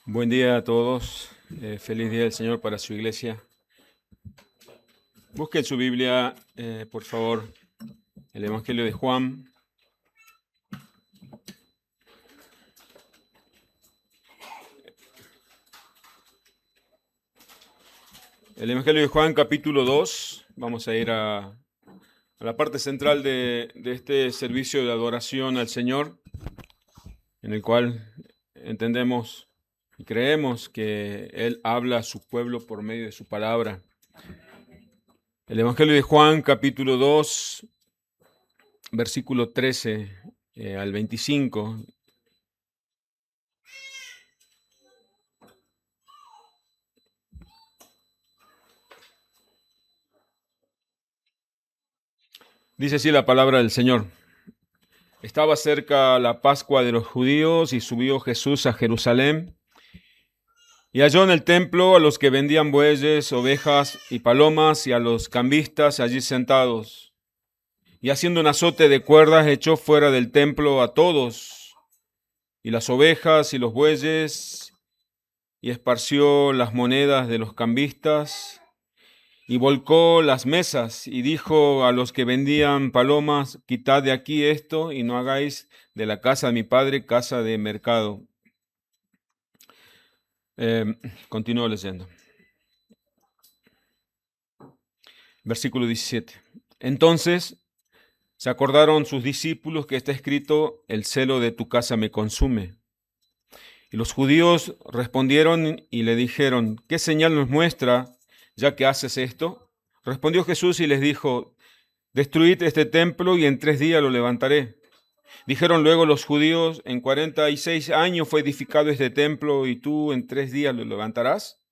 Buen día a todos. Feliz día del Señor para su iglesia. Busquen su Biblia, por favor, el Evangelio de Juan. El Evangelio de Juan, capítulo 2. Vamos a ir a la parte central de este servicio de adoración al Señor, en el cual entendemos y creemos que Él habla a su pueblo por medio de su palabra. El Evangelio de Juan, capítulo 2, versículo 13 al 25. Dice así la palabra del Señor. Estaba cerca la Pascua de los judíos y subió Jesús a Jerusalén y halló en el templo a los que vendían bueyes, ovejas y palomas y a los cambistas allí sentados. Y haciendo un azote de cuerdas echó fuera del templo a todos y las ovejas y los bueyes y esparció las monedas de los cambistas y volcó las mesas y dijo a los que vendían palomas, quitad de aquí esto y no hagáis de la casa de mi padre casa de mercado. Continúo leyendo. Versículo 17. Entonces se acordaron sus discípulos que está escrito, el celo de tu casa me consume. Y los judíos respondieron y le dijeron, ¿qué señal nos muestra ya que haces esto? Respondió Jesús y les dijo, destruid este templo y en 3 días lo levantaré. Dijeron luego los judíos, en 46 años fue edificado este templo y tú en 3 días lo levantarás.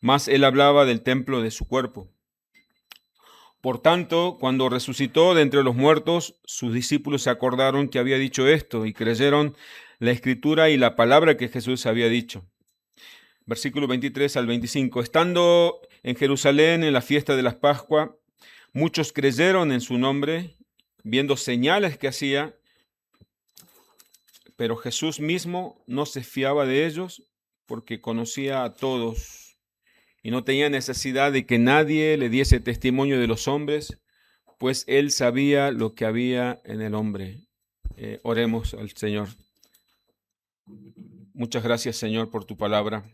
Mas él hablaba del templo de su cuerpo. Por tanto, cuando resucitó de entre los muertos, sus discípulos se acordaron que había dicho esto y creyeron la escritura y la palabra que Jesús había dicho. Versículo 23 al 25. Estando en Jerusalén en la fiesta de las Pascuas, muchos creyeron en su nombre, viendo señales que hacía, pero Jesús mismo no se fiaba de ellos porque conocía a todos y no tenía necesidad de que nadie le diese testimonio de los hombres, pues él sabía lo que había en el hombre. Oremos al Señor. Muchas gracias, Señor, por tu palabra.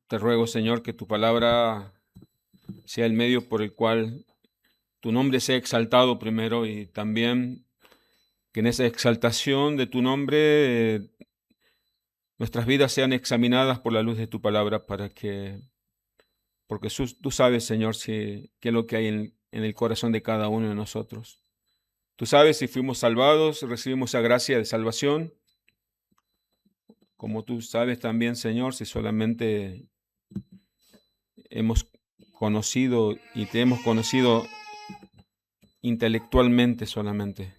Te ruego, Señor, que tu palabra sea el medio por el cual tu nombre sea exaltado primero y también que en esa exaltación de tu nombre nuestras vidas sean examinadas por la luz de tu palabra porque tú sabes, Señor, qué es lo que hay en el corazón de cada uno de nosotros. Tú sabes si fuimos salvados, recibimos esa gracia de salvación, como tú sabes también, Señor, si solamente hemos conocido y te hemos conocido intelectualmente solamente.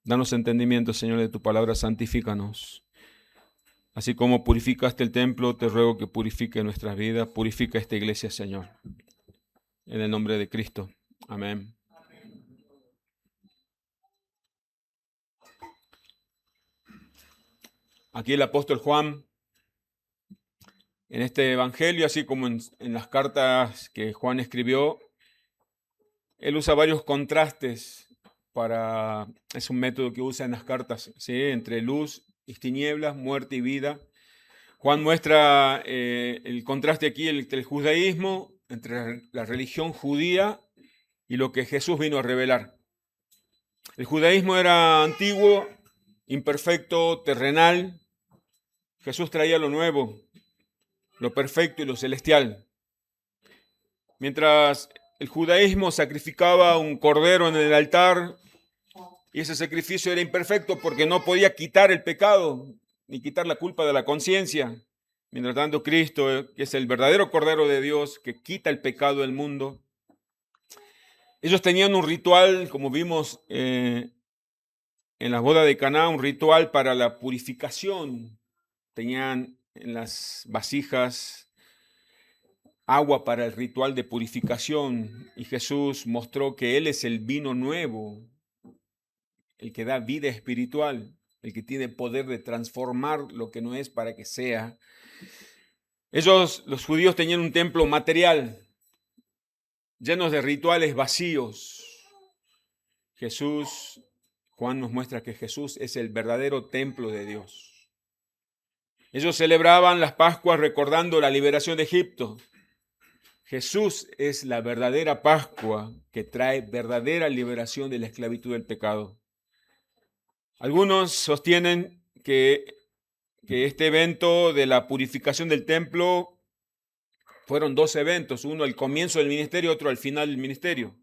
Danos entendimiento, Señor, de tu palabra, santifícanos. Así como purificaste el templo, te ruego que purifique nuestras vidas, purifica esta iglesia, Señor. En el nombre de Cristo. Amén. Aquí el apóstol Juan, en este evangelio, así como en las cartas que Juan escribió, él usa varios contrastes es un método que usa en las cartas, ¿sí? Entre luz y tinieblas, muerte y vida. Juan muestra el contraste aquí entre el judaísmo, entre la religión judía y lo que Jesús vino a revelar. El judaísmo era antiguo, imperfecto, terrenal. Jesús traía lo nuevo, lo perfecto y lo celestial. Mientras el judaísmo sacrificaba un cordero en el altar y ese sacrificio era imperfecto porque no podía quitar el pecado ni quitar la culpa de la conciencia. Mientras tanto, Cristo, que es el verdadero Cordero de Dios que quita el pecado del mundo, ellos tenían un ritual, como vimos en la boda de Caná, un ritual para la purificación. Tenían en las vasijas agua para el ritual de purificación y Jesús mostró que Él es el vino nuevo, el que da vida espiritual. el que tiene poder de transformar lo que no es para que sea. Ellos, los judíos, tenían un templo material, llenos de rituales vacíos. Juan nos muestra que Jesús es el verdadero templo de Dios. Ellos celebraban las Pascuas recordando la liberación de Egipto. Jesús es la verdadera Pascua que trae verdadera liberación de la esclavitud del pecado. Algunos sostienen que este evento de la purificación del templo fueron dos eventos, uno al comienzo del ministerio, otro al final del ministerio.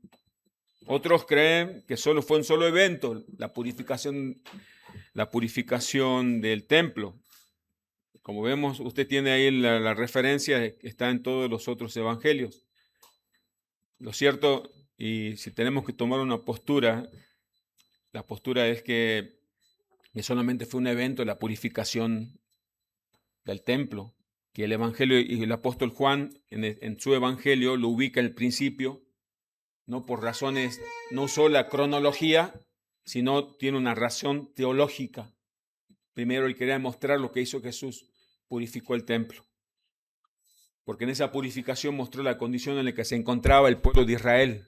Otros creen que solo fue un solo evento, la purificación del templo. Como vemos, usted tiene ahí la referencia, está en todos los otros evangelios. Lo cierto, y si tenemos que tomar una postura, la postura es que solamente fue un evento, la purificación del templo, que el evangelio y el apóstol Juan en su evangelio lo ubica al principio, no por razones, no solo la cronología, sino tiene una razón teológica. Primero él quería mostrar lo que hizo Jesús, purificó el templo. Porque en esa purificación mostró la condición en la que se encontraba el pueblo de Israel.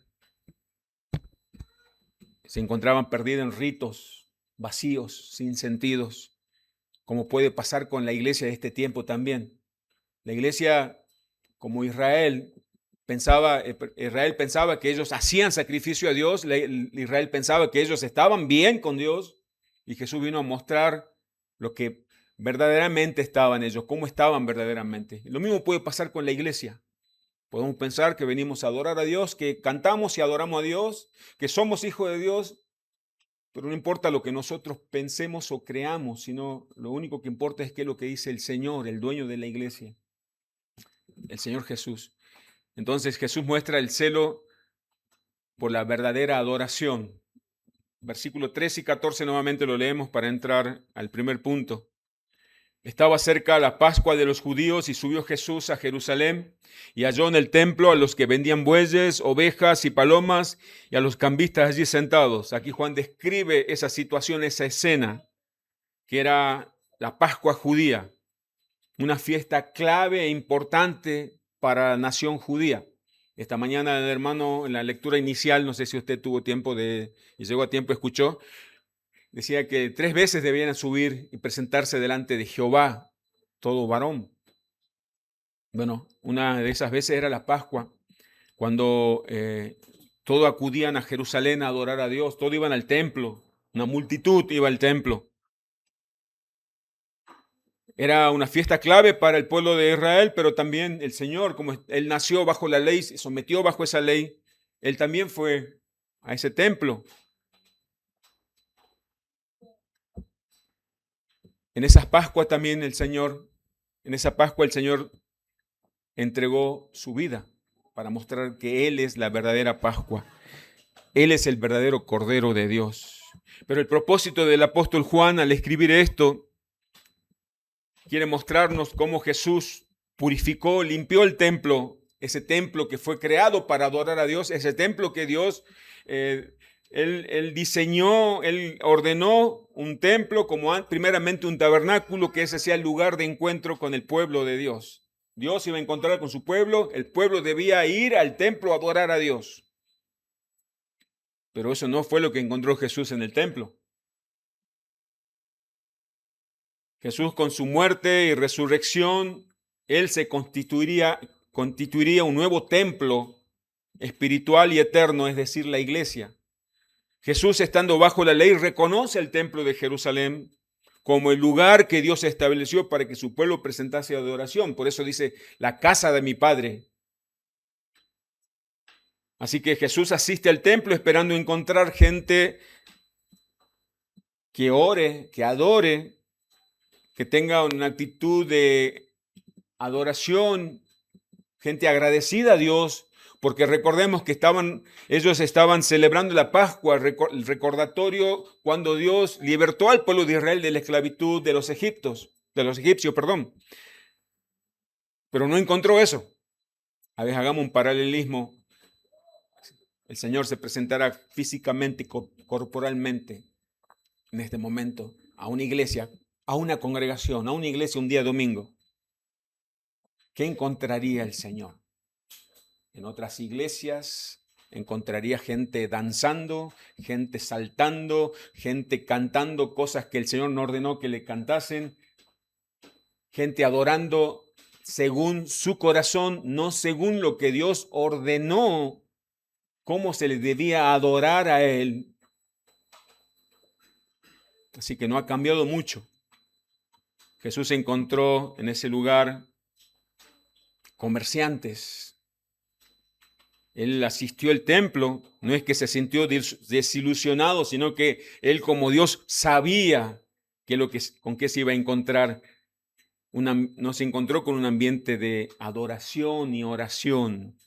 Se encontraban perdidos en ritos vacíos, sin sentidos, como puede pasar con la iglesia de este tiempo también. La iglesia, como Israel pensaba que ellos hacían sacrificio a Dios, Israel pensaba que ellos estaban bien con Dios, y Jesús vino a mostrar lo que verdaderamente estaban ellos, cómo estaban verdaderamente. Lo mismo puede pasar con la iglesia. Podemos pensar que venimos a adorar a Dios, que cantamos y adoramos a Dios, que somos hijos de Dios, pero no importa lo que nosotros pensemos o creamos, sino lo único que importa es qué es lo que dice el Señor, el dueño de la iglesia, el Señor Jesús. Entonces Jesús muestra el celo por la verdadera adoración. Versículos 13 y 14 nuevamente lo leemos para entrar al primer punto. Estaba cerca la Pascua de los judíos y subió Jesús a Jerusalén y halló en el templo a los que vendían bueyes, ovejas y palomas y a los cambistas allí sentados. Aquí Juan describe esa situación, esa escena, que era la Pascua judía, una fiesta clave e importante para la nación judía. Esta mañana el hermano en la lectura inicial, no sé si usted tuvo tiempo y llegó a tiempo, escuchó, decía que 3 veces debían subir y presentarse delante de Jehová, todo varón. Bueno, una de esas veces era la Pascua, cuando todos acudían a Jerusalén a adorar a Dios, todos iban al templo, una multitud iba al templo. Era una fiesta clave para el pueblo de Israel, pero también el Señor, como Él nació bajo la ley, se sometió bajo esa ley, Él también fue a ese templo. En esa Pascua también en esa Pascua el Señor entregó su vida para mostrar que Él es la verdadera Pascua. Él es el verdadero Cordero de Dios. Pero el propósito del apóstol Juan al escribir esto quiere mostrarnos cómo Jesús purificó, limpió el templo, ese templo que fue creado para adorar a Dios, ese templo que Dios, él diseñó, Él ordenó un templo como primeramente un tabernáculo, que ese sea el lugar de encuentro con el pueblo de Dios. Dios iba a encontrar con su pueblo, el pueblo debía ir al templo a adorar a Dios. Pero eso no fue lo que encontró Jesús en el templo. Jesús, con su muerte y resurrección, Él se constituiría un nuevo templo espiritual y eterno, es decir, la iglesia. Jesús, estando bajo la ley, reconoce el templo de Jerusalén como el lugar que Dios estableció para que su pueblo presentase adoración. Por eso dice, la casa de mi Padre. Así que Jesús asiste al templo esperando encontrar gente que ore, que adore, que tenga una actitud de adoración, gente agradecida a Dios, porque recordemos que ellos estaban celebrando la Pascua, el recordatorio cuando Dios libertó al pueblo de Israel de la esclavitud de los egipcios, Pero no encontró eso. A ver, hagamos un paralelismo. El Señor se presentará físicamente, corporalmente, en este momento, a una iglesia, a una congregación, a una iglesia un día domingo, ¿qué encontraría el Señor? En otras iglesias encontraría gente danzando, gente saltando, gente cantando cosas que el Señor no ordenó que le cantasen, gente adorando según su corazón, no según lo que Dios ordenó, cómo se le debía adorar a Él. Así que no ha cambiado mucho. Jesús encontró en ese lugar comerciantes. Él asistió al templo, no es que se sintió desilusionado, sino que él como Dios sabía con qué se iba a encontrar. No se encontró con un ambiente de adoración y oración.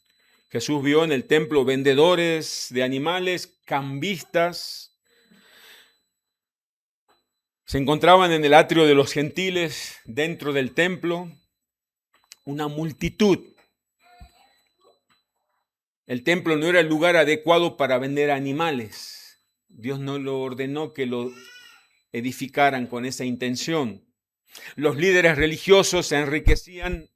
Jesús vio en el templo vendedores de animales, cambistas. Se encontraban en el atrio de los gentiles, dentro del templo, una multitud. El templo no era el lugar adecuado para vender animales. Dios no lo ordenó que lo edificaran con esa intención. Los líderes religiosos se enriquecían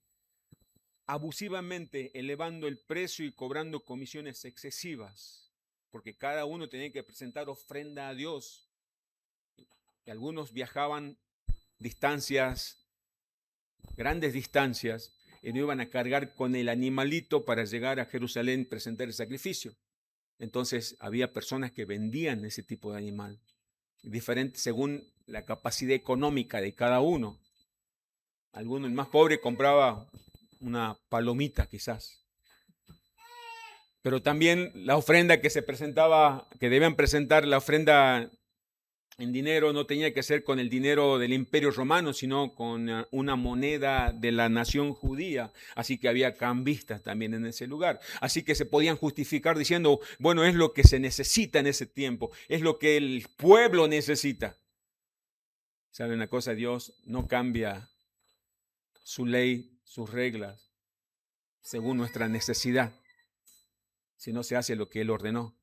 abusivamente, elevando el precio y cobrando comisiones excesivas, porque cada uno tenía que presentar ofrenda a Dios. Y algunos viajaban distancias, grandes distancias, y no iban a cargar con el animalito para llegar a Jerusalén y presentar el sacrificio. Entonces había personas que vendían ese tipo de animal, diferente según la capacidad económica de cada uno. Alguno, el más pobre, compraba una palomita quizás. Pero también la ofrenda que se presentaba, que debían presentar, la ofrenda en dinero no tenía que ser con el dinero del Imperio Romano, sino con una moneda de la nación judía. Así que había cambistas también en ese lugar. Así que se podían justificar diciendo, bueno, es lo que se necesita en ese tiempo, es lo que el pueblo necesita. ¿Saben una cosa? Dios no cambia su ley, sus reglas, según nuestra necesidad, si no se hace lo que Él ordenó.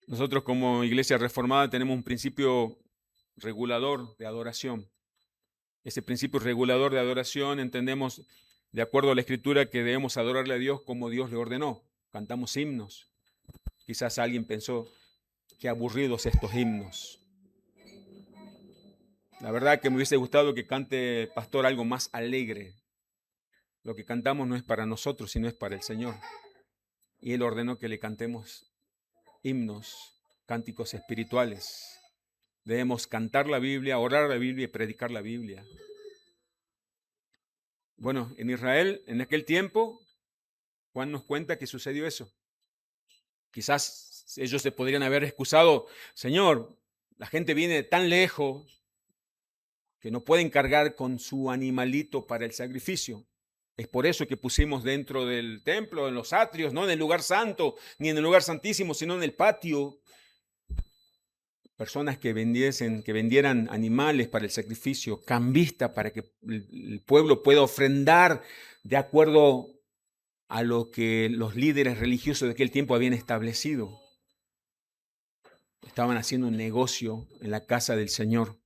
Nosotros como Iglesia Reformada tenemos un principio regulador de adoración. Ese principio regulador de adoración entendemos, de acuerdo a la Escritura, que debemos adorarle a Dios como Dios le ordenó. Cantamos himnos. Quizás alguien pensó, qué aburridos estos himnos. La verdad que me hubiese gustado que cante pastor algo más alegre. Lo que cantamos no es para nosotros, sino es para el Señor. Y Él ordenó que le cantemos himnos, cánticos espirituales. Debemos cantar la Biblia, orar la Biblia y predicar la Biblia. Bueno, en Israel, en aquel tiempo, Juan nos cuenta que sucedió eso. Quizás ellos se podrían haber excusado, Señor, la gente viene de tan lejos que no pueden cargar con su animalito para el sacrificio. Es por eso que pusimos dentro del templo, en los atrios, no en el lugar santo, ni en el lugar santísimo, sino en el patio, personas que vendieran animales para el sacrificio, cambista para que el pueblo pueda ofrendar de acuerdo a lo que los líderes religiosos de aquel tiempo habían establecido. Estaban haciendo un negocio en la casa del Señor.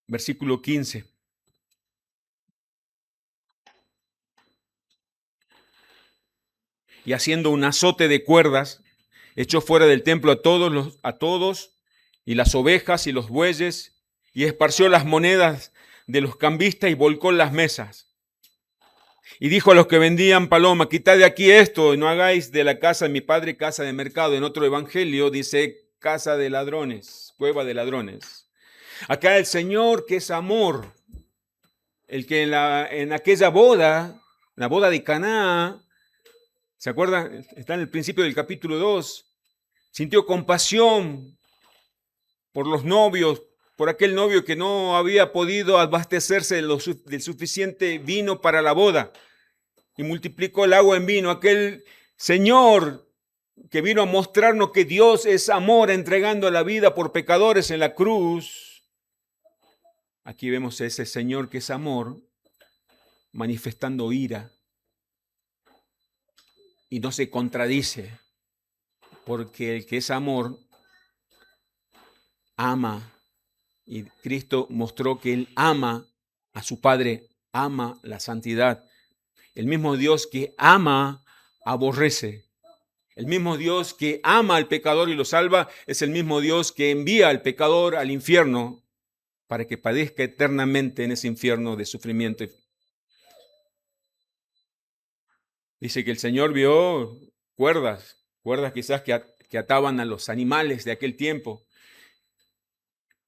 Versículo 15. Y haciendo un azote de cuerdas, echó fuera del templo a todos, y las ovejas y los bueyes, y esparció las monedas de los cambistas y volcó las mesas. Y dijo a los que vendían paloma, quitad de aquí esto y no hagáis de la casa de mi padre casa de mercado. En otro evangelio dice casa de ladrones, cueva de ladrones. Acá el Señor, que es amor, el que en aquella boda, la boda de Caná, ¿se acuerdan? Está en el principio del capítulo 2, sintió compasión por los novios, por aquel novio que no había podido abastecerse del suficiente vino para la boda, y multiplicó el agua en vino. Aquel Señor que vino a mostrarnos que Dios es amor, entregando la vida por pecadores en la cruz. Aquí vemos a ese Señor que es amor, manifestando ira, y no se contradice. porque el que es amor ama, y Cristo mostró que Él ama a su Padre, ama la santidad. El mismo Dios que ama, aborrece. El mismo Dios que ama al pecador y lo salva es el mismo Dios que envía al pecador al infierno para que padezca eternamente en ese infierno de sufrimiento. Dice que el Señor vio cuerdas quizás que ataban a los animales de aquel tiempo.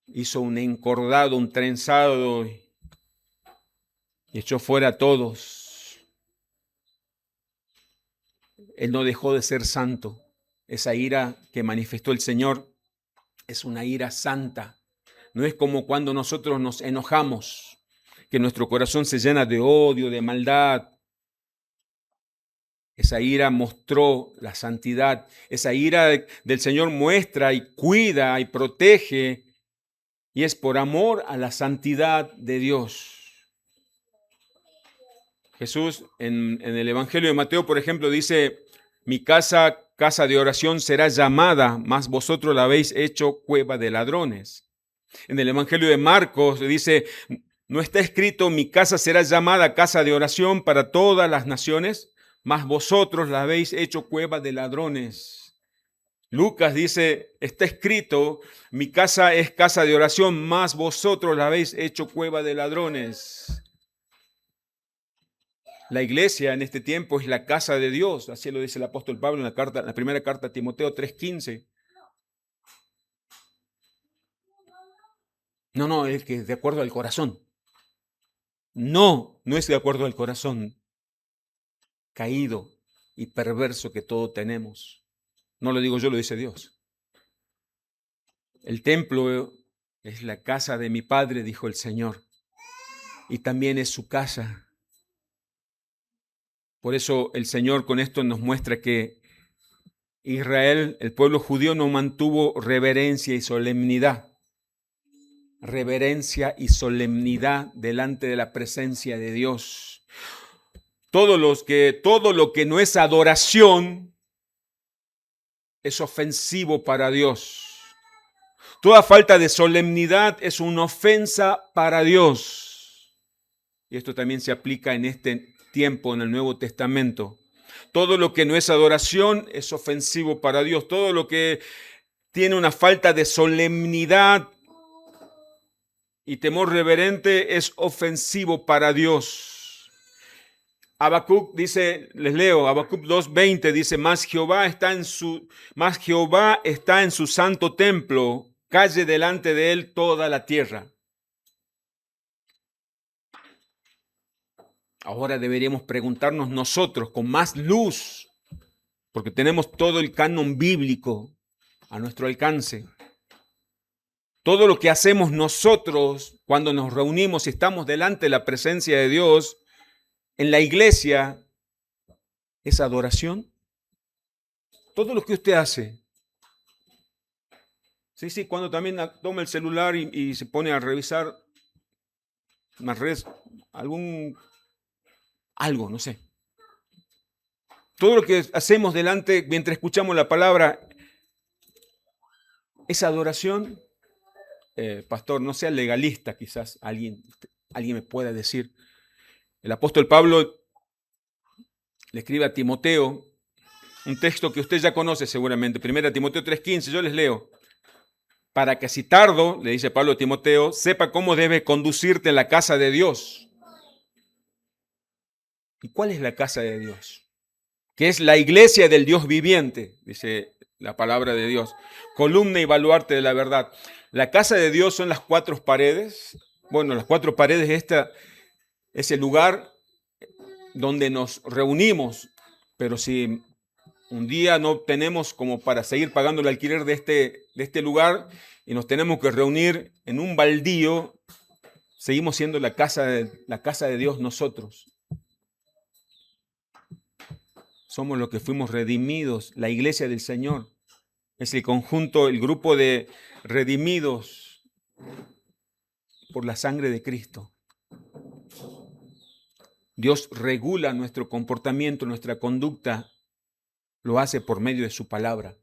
Hizo un encordado, un trenzado y echó fuera a todos. Él no dejó de ser santo. Esa ira que manifestó el Señor es una ira santa. No es como cuando nosotros nos enojamos, que nuestro corazón se llena de odio, de maldad. Esa ira mostró la santidad. Esa ira del Señor muestra y cuida y protege, y es por amor a la santidad de Dios. Jesús en el Evangelio de Mateo, por ejemplo, dice: mi casa, casa de oración será llamada, mas vosotros la habéis hecho cueva de ladrones. En el Evangelio de Marcos dice: no está escrito, mi casa será llamada casa de oración para todas las naciones, mas vosotros la habéis hecho cueva de ladrones. Lucas dice, está escrito, mi casa es casa de oración, mas vosotros la habéis hecho cueva de ladrones. La iglesia en este tiempo es la casa de Dios, así lo dice el apóstol Pablo en la primera carta a Timoteo 3:15. No, es que de acuerdo al corazón. No es de acuerdo al corazón caído y perverso que todos tenemos. No lo digo yo, lo dice Dios. El templo es la casa de mi Padre, dijo el Señor, y también es su casa. Por eso el Señor con esto nos muestra que Israel, el pueblo judío, no mantuvo reverencia y solemnidad. Reverencia y solemnidad delante de la presencia de Dios. Todo lo que no es adoración es ofensivo para Dios. Toda falta de solemnidad es una ofensa para Dios. Y esto también se aplica en este tiempo en el Nuevo Testamento. Todo lo que no es adoración es ofensivo para Dios. Todo lo que tiene una falta de solemnidad y temor reverente es ofensivo para Dios. Habacuc dice, les leo, Habacuc 2:20 dice, mas Jehová está en su santo templo, calle delante de él toda la tierra. Ahora deberíamos preguntarnos nosotros con más luz, porque tenemos todo el canon bíblico a nuestro alcance. Todo lo que hacemos nosotros cuando nos reunimos y estamos delante de la presencia de Dios en la iglesia, ¿es adoración? Todo lo que usted hace. Sí, cuando también toma el celular y se pone a revisar unas redes, algo, no sé. Todo lo que hacemos delante mientras escuchamos la palabra, ¿es adoración? Pastor, no sea legalista, quizás alguien me pueda decir. El apóstol Pablo le escribe a Timoteo un texto que usted ya conoce seguramente, 1 Timoteo 3:15, yo les leo. Para que si tardo, le dice Pablo a Timoteo, sepa cómo debe conducirte en la casa de Dios. ¿Y cuál es la casa de Dios? Que es la iglesia del Dios viviente, dice la palabra de Dios, columna y baluarte de la verdad. La casa de Dios son las cuatro paredes. Bueno, las cuatro paredes, es el lugar donde nos reunimos, pero si un día no tenemos como para seguir pagando el alquiler de este lugar y nos tenemos que reunir en un baldío, seguimos siendo la casa de Dios nosotros. Somos los que fuimos redimidos, la iglesia del Señor. Es el conjunto, el grupo de redimidos por la sangre de Cristo. Dios regula nuestro comportamiento, nuestra conducta, lo hace por medio de su palabra.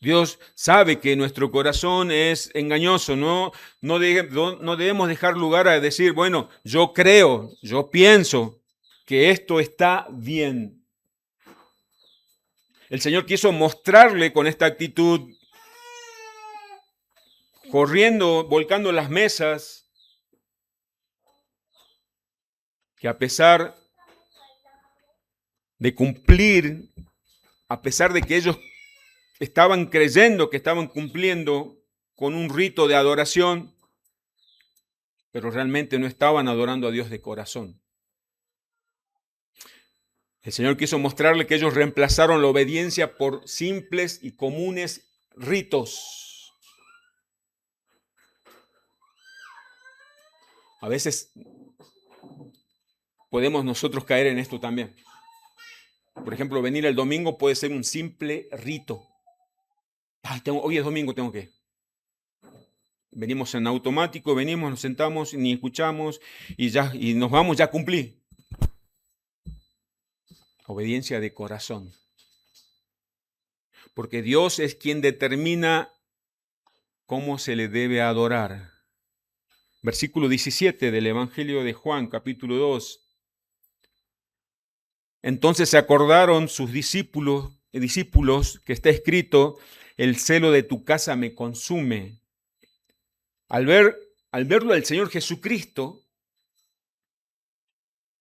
Dios sabe que nuestro corazón es engañoso. No debemos dejar lugar a decir, bueno, yo creo, yo pienso que esto está bien. El Señor quiso mostrarle con esta actitud, corriendo, volcando las mesas, que a pesar de cumplir, a pesar de que ellos estaban creyendo que estaban cumpliendo con un rito de adoración, pero realmente no estaban adorando a Dios de corazón. El Señor quiso mostrarle que ellos reemplazaron la obediencia por simples y comunes ritos. A veces podemos nosotros caer en esto también. Por ejemplo, venir el domingo puede ser un simple rito. Hoy es domingo, tengo que. Venimos en automático, venimos, nos sentamos, ni escuchamos y nos vamos, ya cumplí. Obediencia de corazón. Porque Dios es quien determina cómo se le debe adorar. Versículo 17 del Evangelio de Juan, capítulo 2. Entonces se acordaron sus discípulos que está escrito, el celo de tu casa me consume. Al verlo al Señor Jesucristo,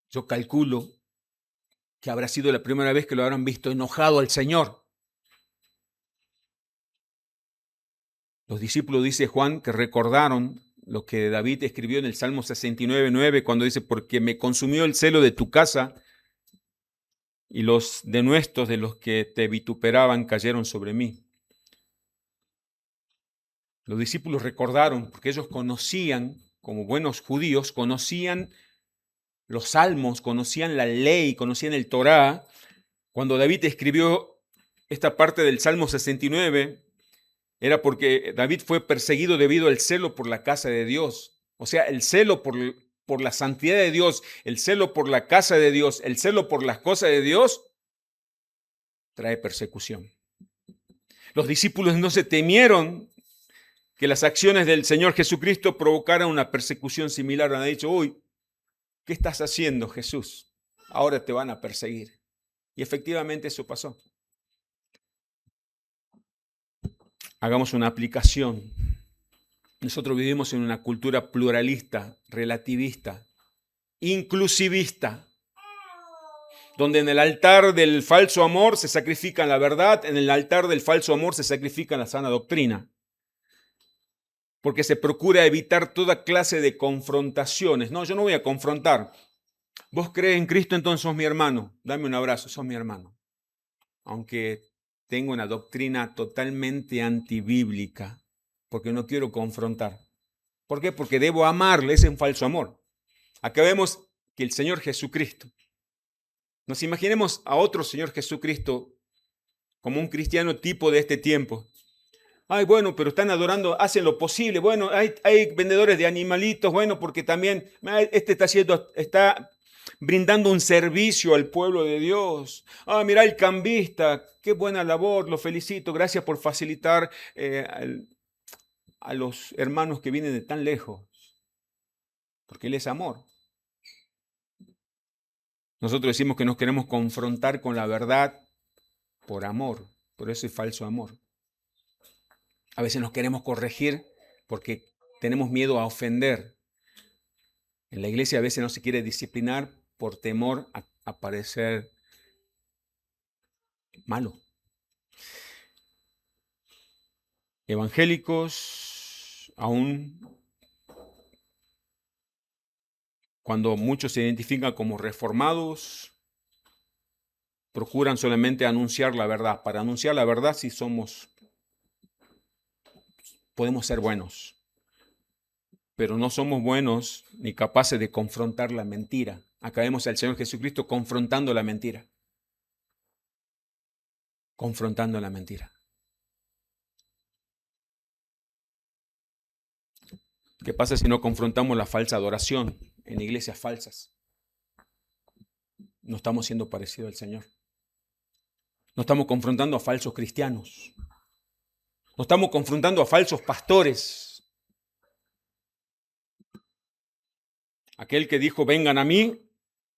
yo calculo que habrá sido la primera vez que lo habrán visto enojado al Señor. Los discípulos, dice Juan, que recordaron lo que David escribió en el Salmo 69:9, cuando dice, porque me consumió el celo de tu casa, y los denuestos de los que te vituperaban cayeron sobre mí. Los discípulos recordaron, porque ellos conocían, como buenos judíos, conocían los salmos, conocían la ley, conocían el Torá. Cuando David escribió esta parte del Salmo 69, era porque David fue perseguido debido al celo por la casa de Dios. O sea, el celo por la santidad de Dios, el celo por la casa de Dios, el celo por las cosas de Dios, trae persecución. Los discípulos no se temieron que las acciones del Señor Jesucristo provocaran una persecución similar. Han dicho, uy, ¿qué estás haciendo, Jesús? Ahora te van a perseguir. Y efectivamente eso pasó. Hagamos una aplicación. Nosotros vivimos en una cultura pluralista, relativista, inclusivista, donde en el altar del falso amor se sacrifica la verdad, en el altar del falso amor se sacrifica la sana doctrina, porque se procura evitar toda clase de confrontaciones. No, yo no voy a confrontar. ¿Vos crees en Cristo, entonces sos mi hermano? Dame un abrazo, sos mi hermano. Aunque tengo una doctrina totalmente antibíblica, porque no quiero confrontar. ¿Por qué? Porque debo amarle, ese es un falso amor. Acá vemos que el Señor Jesucristo, nos imaginemos a otro Señor Jesucristo como un cristiano tipo de este tiempo. Ay, bueno, pero están adorando, hacen lo posible. Bueno, hay vendedores de animalitos, bueno, porque también este está brindando un servicio al pueblo de Dios. Ah, mira el cambista, qué buena labor, lo felicito, gracias por facilitar a los hermanos que vienen de tan lejos, porque Él es amor. Nosotros decimos que nos queremos confrontar con la verdad por amor, por eso es falso amor. A veces nos queremos corregir porque tenemos miedo a ofender. En la iglesia a veces no se quiere disciplinar por temor a parecer malo. Evangélicos, aún cuando muchos se identifican como reformados, procuran solamente anunciar la verdad. Para anunciar la verdad sí podemos ser buenos, pero no somos buenos ni capaces de confrontar la mentira. Acá vemos al Señor Jesucristo confrontando la mentira. Confrontando la mentira. ¿Qué pasa si no confrontamos la falsa adoración en iglesias falsas? No estamos siendo parecidos al Señor. No estamos confrontando a falsos cristianos. No estamos confrontando a falsos pastores. Aquel que dijo, vengan a mí,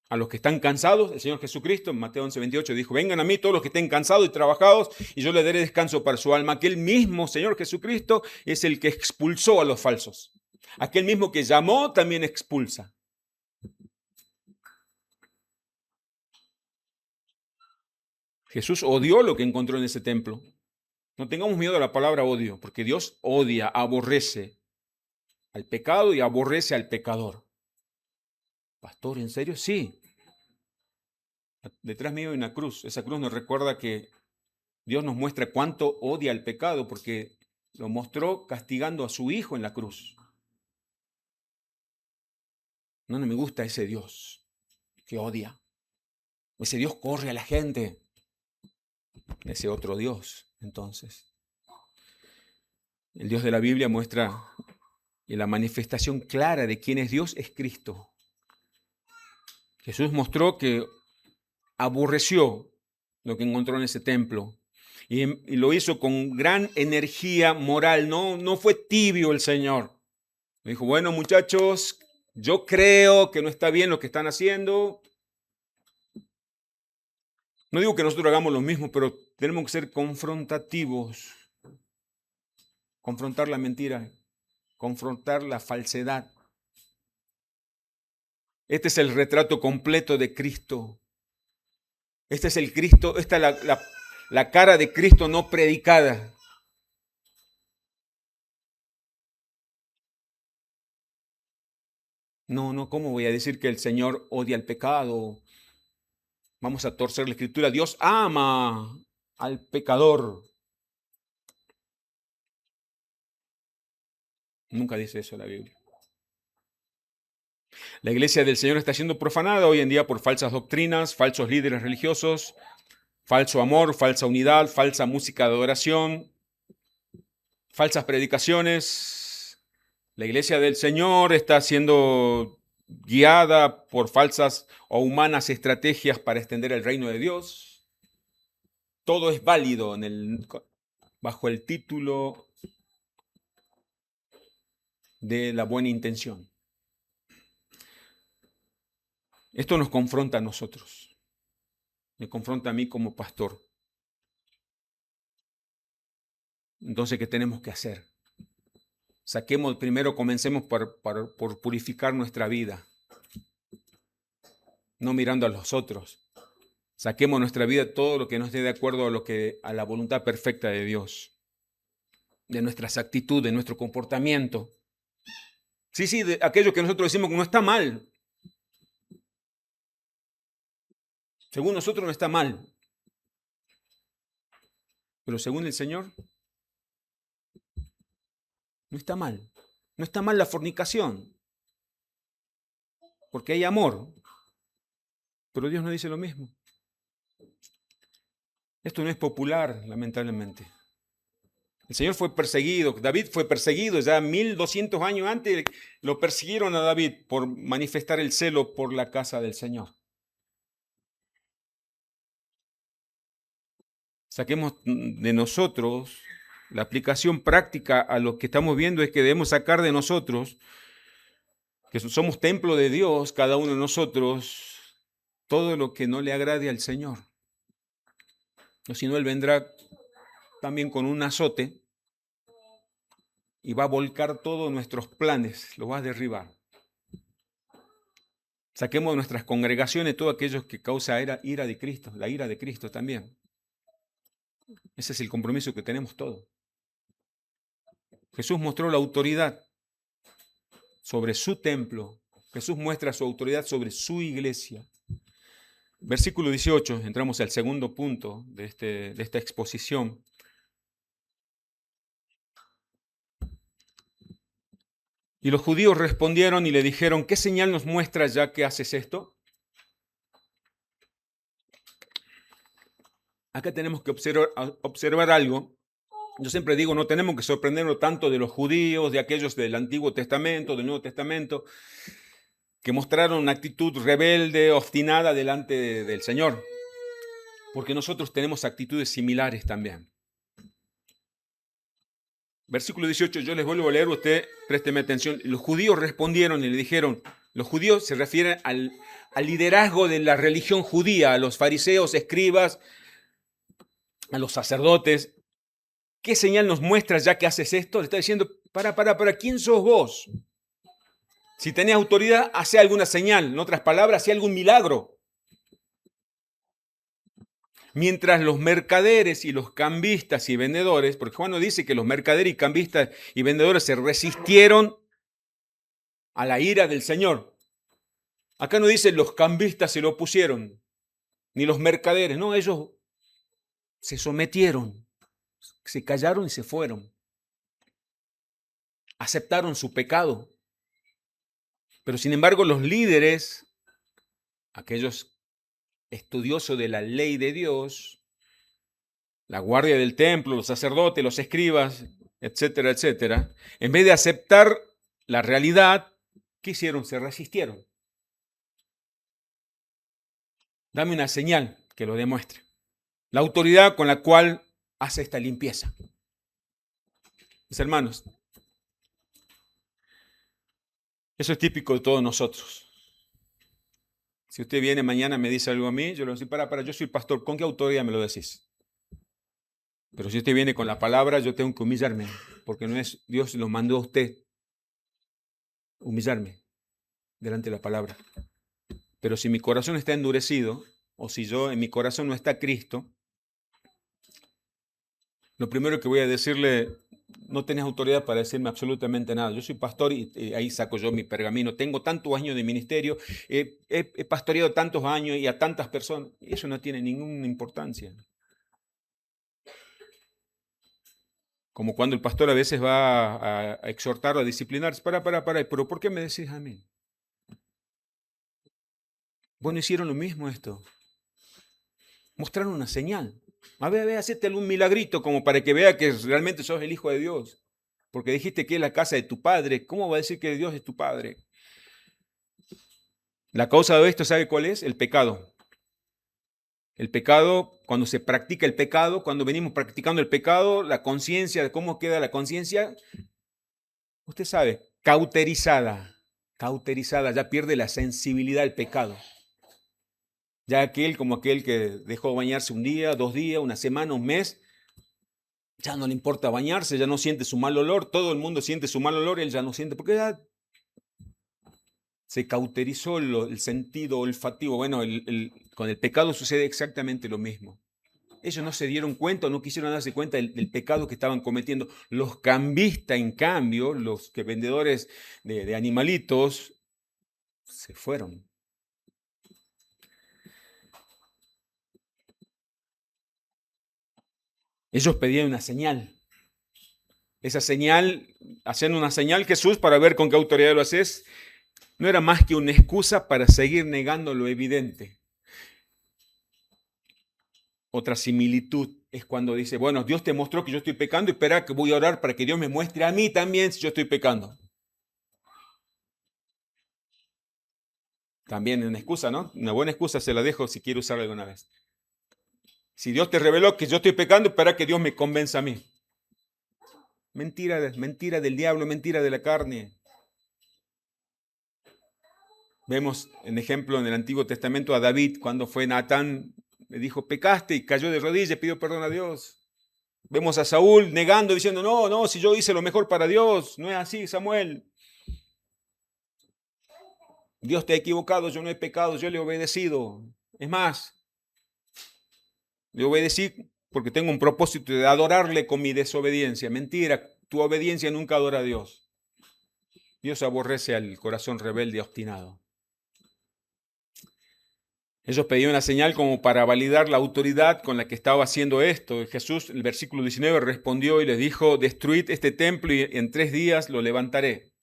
a los que están cansados, el Señor Jesucristo en Mateo 11:28 dijo, vengan a mí todos los que estén cansados y trabajados y yo les daré descanso para su alma. Aquel mismo Señor Jesucristo es el que expulsó a los falsos. Aquel mismo que llamó también expulsa. Jesús odió lo que encontró en ese templo. No tengamos miedo a la palabra odio, porque Dios odia, aborrece al pecado y aborrece al pecador. Pastor, ¿en serio? Sí. Detrás mío hay una cruz. Esa cruz nos recuerda que Dios nos muestra cuánto odia al pecado, porque lo mostró castigando a su Hijo en la cruz. No me gusta ese Dios que odia. Ese Dios corre a la gente. Ese otro Dios, entonces. El Dios de la Biblia muestra y la manifestación clara de quién es Dios es Cristo. Jesús mostró que aborreció lo que encontró en ese templo y lo hizo con gran energía moral. No fue tibio el Señor. Dijo, bueno muchachos, yo creo que no está bien lo que están haciendo. No digo que nosotros hagamos lo mismo, pero tenemos que ser confrontativos. Confrontar la mentira, confrontar la falsedad. Este es el retrato completo de Cristo. Este es el Cristo, esta es la cara de Cristo no predicada. No, ¿cómo voy a decir que el Señor odia el pecado? Vamos a torcer la Escritura. Dios ama al pecador. Nunca dice eso la Biblia. La iglesia del Señor está siendo profanada hoy en día por falsas doctrinas, falsos líderes religiosos, falso amor, falsa unidad, falsa música de adoración, falsas predicaciones. La iglesia del Señor está siendo guiada por falsas o humanas estrategias para extender el reino de Dios. Todo es válido bajo el título de la buena intención. Esto nos confronta a nosotros. Me confronta a mí como pastor. Entonces, ¿qué tenemos que hacer? Comencemos por purificar nuestra vida, no mirando a los otros. Saquemos nuestra vida todo lo que no esté de acuerdo a la voluntad perfecta de Dios, de nuestras actitudes, de nuestro comportamiento. Sí, de aquello que nosotros decimos que no está mal. Según nosotros no está mal. Pero según el Señor, no está mal. No está mal la fornicación. Porque hay amor. Pero Dios no dice lo mismo. Esto no es popular, lamentablemente. El Señor fue perseguido, David fue perseguido, ya 1200 años antes lo persiguieron a David por manifestar el celo por la casa del Señor. Saquemos de nosotros, la aplicación práctica a lo que estamos viendo es que debemos sacar de nosotros, que somos templo de Dios, cada uno de nosotros, todo lo que no le agrade al Señor. O si no, Él vendrá también con un azote y va a volcar todos nuestros planes, los va a derribar. Saquemos de nuestras congregaciones todos aquellos que causa ira de Cristo, la ira de Cristo también. Ese es el compromiso que tenemos todos. Jesús mostró la autoridad sobre su templo. Jesús muestra su autoridad sobre su iglesia. Versículo 18, entramos al segundo punto de esta exposición. Y los judíos respondieron y le dijeron, ¿qué señal nos muestras ya que haces esto? Acá tenemos que observar algo. Yo siempre digo, no tenemos que sorprendernos tanto de los judíos, de aquellos del Antiguo Testamento, del Nuevo Testamento, que mostraron una actitud rebelde, obstinada delante del Señor. Porque nosotros tenemos actitudes similares también. Versículo 18, yo les vuelvo a leer, usted présteme atención. Los judíos respondieron y le dijeron, los judíos se refieren al liderazgo de la religión judía, a los fariseos, escribas, a los sacerdotes. ¿Qué señal nos muestras ya que haces esto? Le está diciendo, para, ¿quién sos vos? Si tenés autoridad, hace alguna señal. En otras palabras, hace algún milagro. Mientras los mercaderes y los cambistas y vendedores, porque Juan nos dice que los mercaderes y cambistas y vendedores se resistieron a la ira del Señor. Acá no dice los cambistas se lo opusieron, ni los mercaderes, no, ellos se sometieron, se callaron y se fueron. Aceptaron su pecado. Pero sin embargo los líderes, aquellos estudiosos de la ley de Dios, la guardia del templo, los sacerdotes, los escribas, etcétera, etcétera, en vez de aceptar la realidad, ¿qué hicieron? Se resistieron. Dame una señal que lo demuestre. La autoridad con la cual hace esta limpieza. Mis hermanos, eso es típico de todos nosotros. Si usted viene mañana y me dice algo a mí, yo le voy a decir, yo soy pastor, ¿con qué autoridad me lo decís? Pero si usted viene con la palabra, yo tengo que humillarme, porque no es Dios lo mandó a usted humillarme delante de la palabra. Pero si mi corazón está endurecido, o si en mi corazón no está Cristo, lo primero que voy a decirle, no tenés autoridad para decirme absolutamente nada. Yo soy pastor y ahí saco yo mi pergamino. Tengo tantos años de ministerio, he pastoreado tantos años y a tantas personas. Eso no tiene ninguna importancia. Como cuando el pastor a veces va a exhortar o a disciplinar. Pero ¿por qué me decís a mí? Bueno, hicieron lo mismo esto. Mostraron una señal. A ver, hacete algún milagrito como para que vea que realmente sos el Hijo de Dios. Porque dijiste que es la casa de tu padre. ¿Cómo va a decir que Dios es tu padre? La causa de esto, ¿sabe cuál es? El pecado. El pecado, cuando se practica el pecado, cuando venimos practicando el pecado, la conciencia, ¿cómo queda la conciencia? Usted sabe, cauterizada, ya pierde la sensibilidad al pecado. Ya como aquel que dejó bañarse un día, 2 días, una semana, un mes, ya no le importa bañarse, ya no siente su mal olor, todo el mundo siente su mal olor, él ya no siente, porque ya se cauterizó el sentido olfativo. Bueno, con el pecado sucede exactamente lo mismo. Ellos no se dieron cuenta, no quisieron darse cuenta del pecado que estaban cometiendo. Los cambistas, en cambio, los vendedores de animalitos, se fueron. Ellos pedían una señal. Esa señal, hacían una señal, Jesús, para ver con qué autoridad lo haces, no era más que una excusa para seguir negando lo evidente. Otra similitud es cuando dice, bueno, Dios te mostró que yo estoy pecando y espera que voy a orar para que Dios me muestre a mí también si yo estoy pecando. También una excusa, ¿no? Una buena excusa se la dejo si quiero usarla alguna vez. Si Dios te reveló que yo estoy pecando, espera que Dios me convenza a mí. Mentira del diablo, mentira de la carne. Vemos en ejemplo en el Antiguo Testamento a David cuando fue Natán, le dijo, pecaste y cayó de rodillas, pidió perdón a Dios. Vemos a Saúl negando, diciendo, no, si yo hice lo mejor para Dios, no es así, Samuel. Dios te ha equivocado, yo no he pecado, yo le he obedecido. Es más, le obedecí porque tengo un propósito de adorarle con mi desobediencia. Mentira, tu obediencia nunca adora a Dios. Dios aborrece al corazón rebelde y obstinado. Ellos pedían una señal como para validar la autoridad con la que estaba haciendo esto. Jesús, el versículo 19, respondió y les dijo, destruid este templo y en 3 días lo levantaré.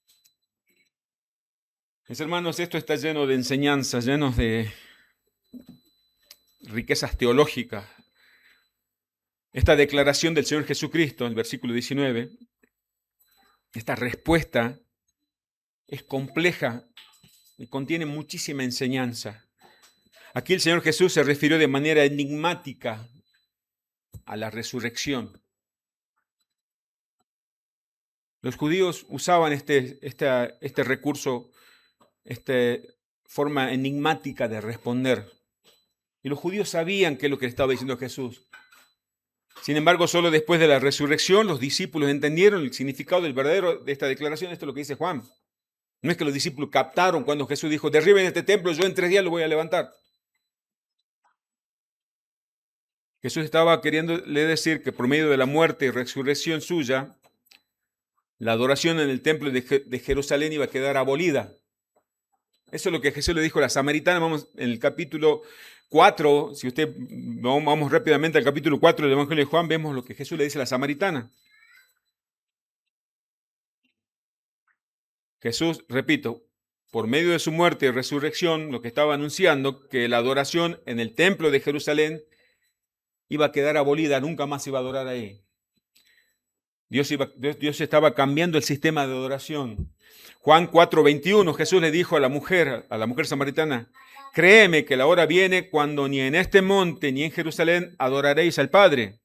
Mis hermanos, esto está lleno de enseñanzas, lleno de riquezas teológicas. Esta declaración del Señor Jesucristo, el versículo 19, esta respuesta es compleja y contiene muchísima enseñanza. Aquí el Señor Jesús se refirió de manera enigmática a la resurrección. Los judíos usaban este recurso, esta forma enigmática de responder. Y los judíos sabían qué es lo que le estaba diciendo Jesús. Sin embargo, solo después de la resurrección, los discípulos entendieron el significado del verdadero de esta declaración. Esto es lo que dice Juan. No es que los discípulos captaron cuando Jesús dijo, derriben este templo, yo en 3 días lo voy a levantar. Jesús estaba queriéndole decir que por medio de la muerte y resurrección suya, la adoración en el templo de Jerusalén iba a quedar abolida. Eso es lo que Jesús le dijo a la samaritana. Vamos en el capítulo 4, si usted vamos rápidamente al capítulo 4 del Evangelio de Juan, vemos lo que Jesús le dice a la samaritana. Jesús, repito, por medio de su muerte y resurrección, lo que estaba anunciando, que la adoración en el templo de Jerusalén iba a quedar abolida, nunca más se iba a adorar ahí. Dios estaba cambiando el sistema de adoración. Juan 4:21, Jesús le dijo a la mujer samaritana, créeme que la hora viene cuando ni en este monte ni en Jerusalén adoraréis al Padre.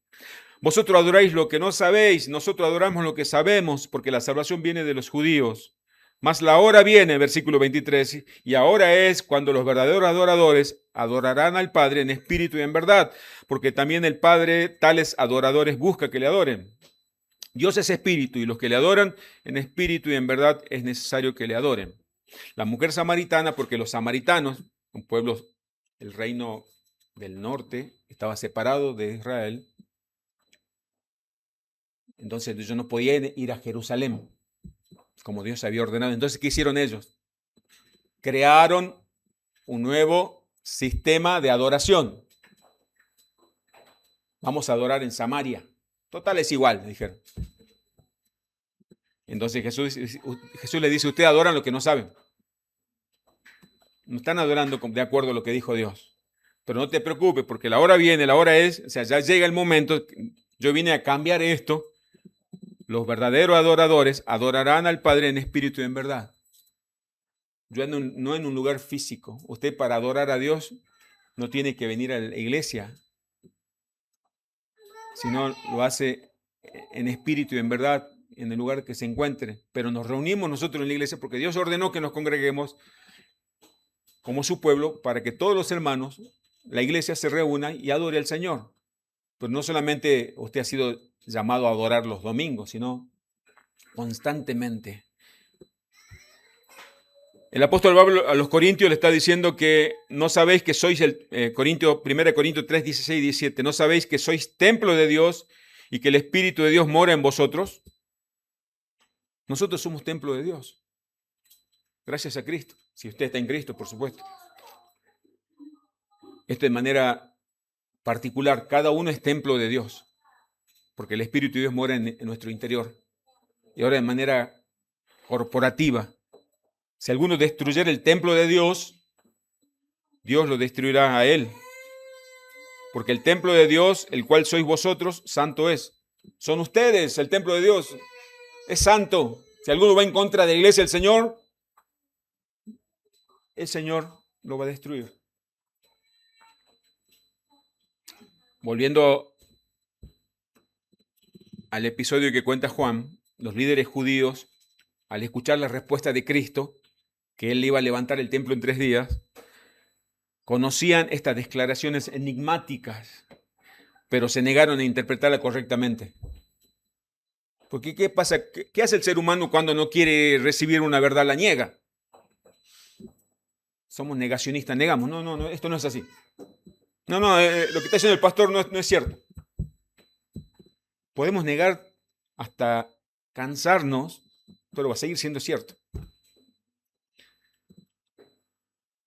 Vosotros adoráis lo que no sabéis, nosotros adoramos lo que sabemos, porque la salvación viene de los judíos. Mas la hora viene, versículo 23, y ahora es cuando los verdaderos adoradores adorarán al Padre en espíritu y en verdad, porque también el Padre tales adoradores busca que le adoren. Dios es espíritu y los que le adoran en espíritu y en verdad es necesario que le adoren. La mujer samaritana, porque los samaritanos, un pueblo, el reino del norte, estaba separado de Israel, entonces ellos no podían ir a Jerusalén, como Dios había ordenado. Entonces, ¿qué hicieron ellos? Crearon un nuevo sistema de adoración. Vamos a adorar en Samaria. Total, es igual, dijeron. Entonces Jesús le dice, ustedes adoran lo que no saben. No están adorando de acuerdo a lo que dijo Dios. Pero no te preocupes, porque la hora viene, la hora es, o sea, ya llega el momento, yo vine a cambiar esto. Los verdaderos adoradores adorarán al Padre en espíritu y en verdad. Yo no en un lugar físico. Usted para adorar a Dios no tiene que venir a la iglesia, sino lo hace en espíritu y en verdad, en el lugar que se encuentre. Pero nos reunimos nosotros en la iglesia porque Dios ordenó que nos congreguemos como su pueblo para que todos los hermanos, la iglesia se reúna y adore al Señor. Pero no solamente usted ha sido llamado a adorar los domingos, sino constantemente. El apóstol Pablo a los Corintios le está diciendo que no sabéis que sois 1 Corintios 3, 16 y 17, no sabéis que sois templo de Dios y que el Espíritu de Dios mora en vosotros. Nosotros somos templo de Dios. Gracias a Cristo. Si usted está en Cristo, por supuesto. Esto de manera particular, cada uno es templo de Dios, porque el Espíritu de Dios mora en nuestro interior. Y ahora de manera corporativa, si alguno destruyera el templo de Dios, Dios lo destruirá a él. Porque el templo de Dios, el cual sois vosotros, santo es. Son ustedes el templo de Dios. Es santo. Si alguno va en contra de la iglesia del Señor, el Señor lo va a destruir. Volviendo al episodio que cuenta Juan, los líderes judíos, al escuchar la respuesta de Cristo, que él iba a levantar el templo en 3 días, conocían estas declaraciones enigmáticas, pero se negaron a interpretarla correctamente. Porque ¿qué pasa? ¿Qué hace el ser humano cuando no quiere recibir una verdad? La niega. Somos negacionistas, negamos. No, esto no es así. No, lo que está diciendo el pastor no es cierto. Podemos negar hasta cansarnos, pero va a seguir siendo cierto.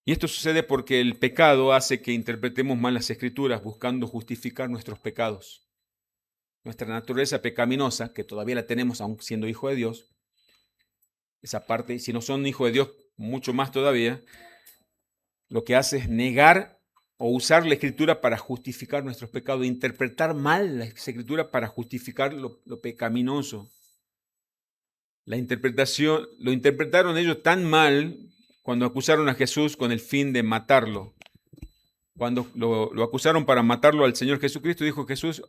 Y esto sucede porque el pecado hace que interpretemos mal las Escrituras buscando justificar nuestros pecados. Nuestra naturaleza pecaminosa, que todavía la tenemos aún siendo hijo de Dios, esa parte, si no son hijo de Dios, mucho más todavía, lo que hace es negar o usar la Escritura para justificar nuestros pecados, interpretar mal la Escritura para justificar lo pecaminoso. Lo interpretaron ellos tan mal cuando acusaron a Jesús con el fin de matarlo. Cuando lo acusaron para matarlo al Señor Jesucristo, dijo Jesús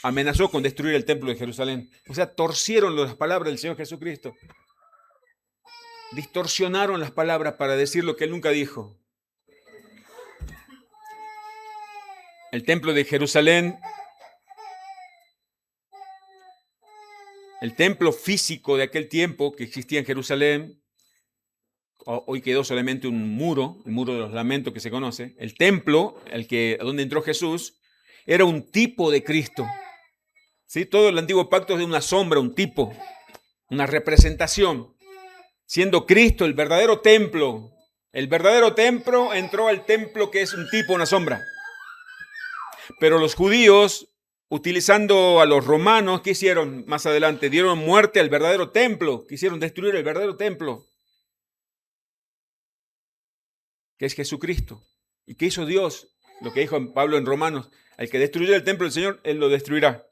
amenazó con destruir el templo de Jerusalén. O sea, torcieron las palabras del Señor Jesucristo. Distorsionaron las palabras para decir lo que Él nunca dijo. El templo de Jerusalén, el templo físico de aquel tiempo que existía en Jerusalén, hoy quedó solamente un muro, el muro de los lamentos que se conoce. El templo, donde entró Jesús, era un tipo de Cristo. ¿Sí? Todo el antiguo pacto es de una sombra, un tipo, una representación. Siendo Cristo el verdadero templo entró al templo que es un tipo, una sombra. Pero los judíos, utilizando a los romanos, ¿qué hicieron más adelante? Dieron muerte al verdadero templo, quisieron destruir el verdadero templo, que es Jesucristo. ¿Y qué hizo Dios? Lo que dijo Pablo en Romanos, al que destruyera el templo del Señor, Él lo destruirá.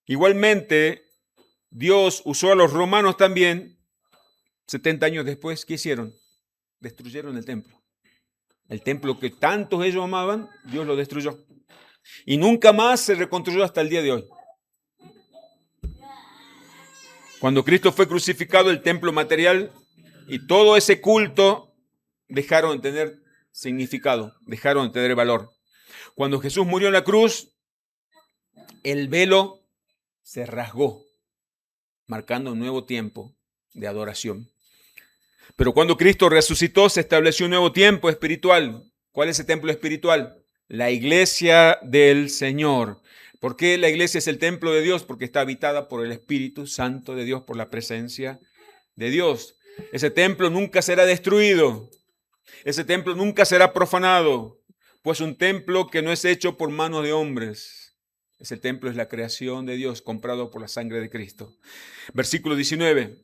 Igualmente, Dios usó a los romanos también, 70 años después, ¿qué hicieron? Destruyeron el templo. El templo que tantos ellos amaban, Dios lo destruyó. Y nunca más se reconstruyó hasta el día de hoy. Cuando Cristo fue crucificado, el templo material y todo ese culto dejaron de tener significado, dejaron de tener valor. Cuando Jesús murió en la cruz, el velo se rasgó, marcando un nuevo tiempo de adoración. Pero cuando Cristo resucitó, se estableció un nuevo tiempo espiritual. ¿Cuál es ese templo espiritual? La iglesia del Señor. ¿Por qué la iglesia es el templo de Dios? Porque está habitada por el Espíritu Santo de Dios, por la presencia de Dios. Ese templo nunca será destruido. Ese templo nunca será profanado, pues un templo que no es hecho por manos de hombres. Ese templo es la creación de Dios, comprado por la sangre de Cristo. Versículo 19.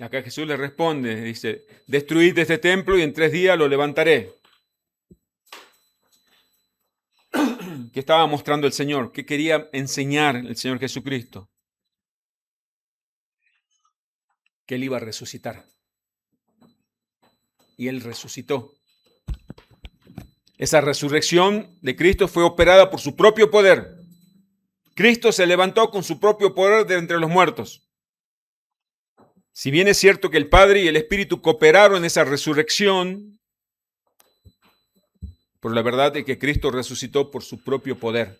Acá Jesús le responde, dice, destruid este templo y en 3 días lo levantaré. ¿Qué estaba mostrando el Señor? ¿Qué quería enseñar el Señor Jesucristo? Que Él iba a resucitar. Y Él resucitó. Esa resurrección de Cristo fue operada por su propio poder. Cristo se levantó con su propio poder de entre los muertos. Si bien es cierto que el Padre y el Espíritu cooperaron en esa resurrección, pero la verdad es que Cristo resucitó por su propio poder.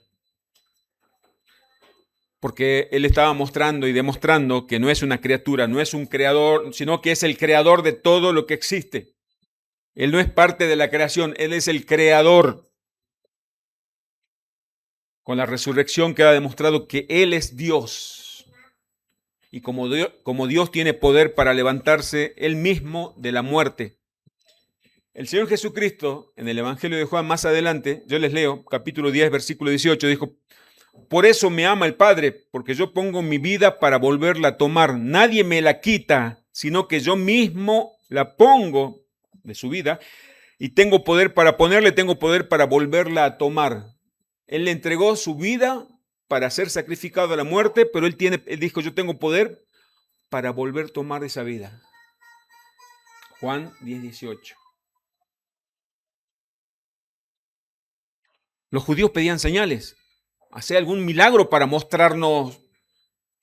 Porque Él estaba mostrando y demostrando que no es una criatura, no es un creador, sino que es el creador de todo lo que existe. Él no es parte de la creación, Él es el creador. Con la resurrección queda demostrado que Él es Dios. Y como Dios tiene poder para levantarse Él mismo de la muerte. El Señor Jesucristo, en el Evangelio de Juan, más adelante, yo les leo, capítulo 10, versículo 18, dijo, por eso me ama el Padre, porque yo pongo mi vida para volverla a tomar. Nadie me la quita, sino que yo mismo la pongo de su vida y tengo poder para ponerle, tengo poder para volverla a tomar. Él le entregó su vida para ser sacrificado a la muerte, pero él dijo, yo tengo poder para volver a tomar esa vida. Juan 10, 18. Los judíos pedían señales. Hacer algún milagro para mostrarnos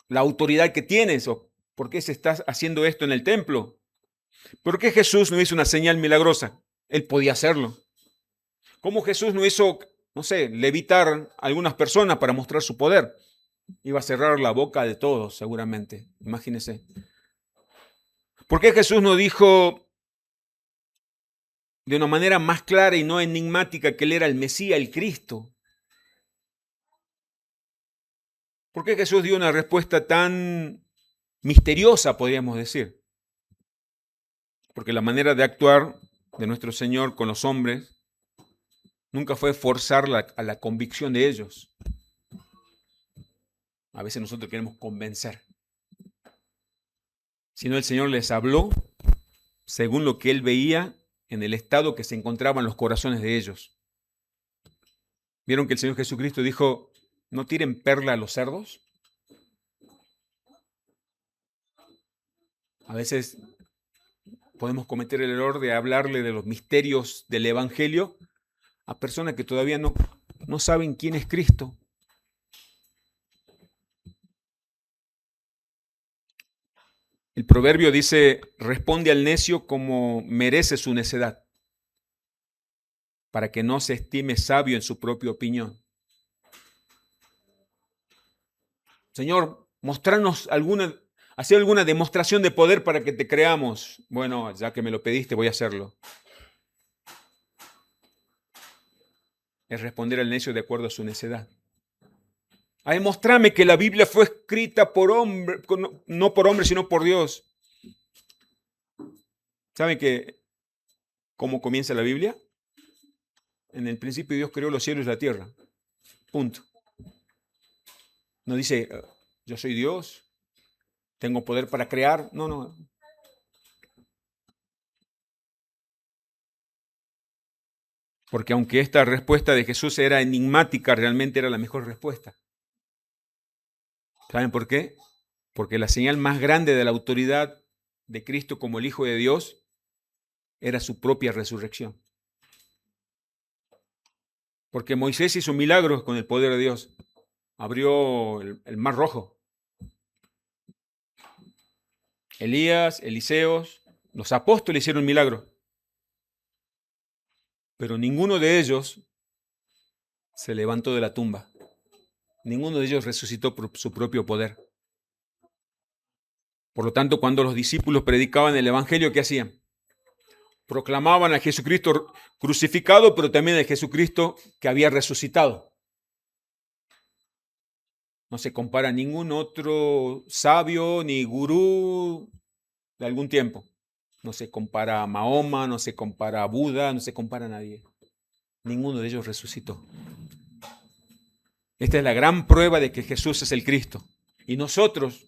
la autoridad que tienes o por qué se está haciendo esto en el templo. ¿Por qué Jesús no hizo una señal milagrosa? Él podía hacerlo. ¿Cómo Jesús no hizo, no sé, levitar a algunas personas para mostrar su poder? Iba a cerrar la boca de todos, seguramente. Imagínense. ¿Por qué Jesús no dijo de una manera más clara y no enigmática que Él era el Mesías, el Cristo? ¿Por qué Jesús dio una respuesta tan misteriosa, podríamos decir? Porque la manera de actuar de nuestro Señor con los hombres nunca fue forzar a la convicción de ellos. A veces nosotros queremos convencer. Sino el Señor les habló según lo que Él veía en el estado que se encontraban los corazones de ellos. ¿Vieron que el Señor Jesucristo dijo, no tiren perla a los cerdos? A veces Podemos cometer el error de hablarle de los misterios del Evangelio a personas que todavía no saben quién es Cristo. El proverbio dice, responde al necio como merece su necedad, para que no se estime sabio en su propia opinión. Señor, mostrarnos hacer alguna demostración de poder para que te creamos. Bueno, ya que me lo pediste, voy a hacerlo. Es responder al necio de acuerdo a su necedad. Ay, mostrame que la Biblia fue escrita por hombre, no por hombre, sino por Dios. ¿Saben cómo comienza la Biblia? En el principio Dios creó los cielos y la tierra. Punto. No dice, yo soy Dios, tengo poder para crear. No. Porque aunque esta respuesta de Jesús era enigmática, realmente era la mejor respuesta. ¿Saben por qué? Porque la señal más grande de la autoridad de Cristo como el Hijo de Dios era su propia resurrección. Porque Moisés hizo milagros con el poder de Dios. Abrió el mar rojo. Elías, Eliseos, los apóstoles hicieron milagros. Pero ninguno de ellos se levantó de la tumba. Ninguno de ellos resucitó por su propio poder. Por lo tanto, cuando los discípulos predicaban el Evangelio, ¿qué hacían? Proclamaban a Jesucristo crucificado, pero también a Jesucristo que había resucitado. No se compara a ningún otro sabio ni gurú de algún tiempo. No se compara a Mahoma, no se compara a Buda, no se compara a nadie. Ninguno de ellos resucitó. Esta es la gran prueba de que Jesús es el Cristo. Y nosotros,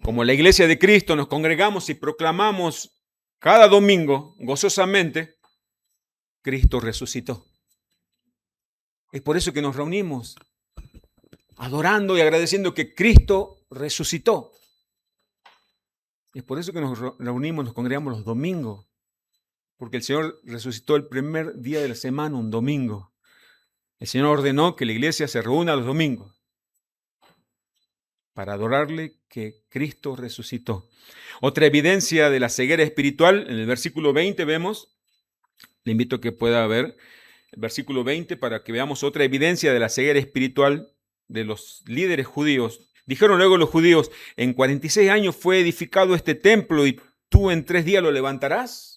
como la iglesia de Cristo, nos congregamos y proclamamos cada domingo, gozosamente, Cristo resucitó. Es por eso que nos reunimos, adorando y agradeciendo que Cristo resucitó. Es por eso que nos reunimos, nos congregamos los domingos, porque el Señor resucitó el primer día de la semana, un domingo. El Señor ordenó que la iglesia se reúna los domingos para adorarle que Cristo resucitó. Otra evidencia de la ceguera espiritual, en el versículo 20 vemos, le invito a que pueda ver el versículo 20 para que veamos otra evidencia de la ceguera espiritual de los líderes judíos. Dijeron luego los judíos, en 46 años fue edificado este templo y tú en 3 días lo levantarás.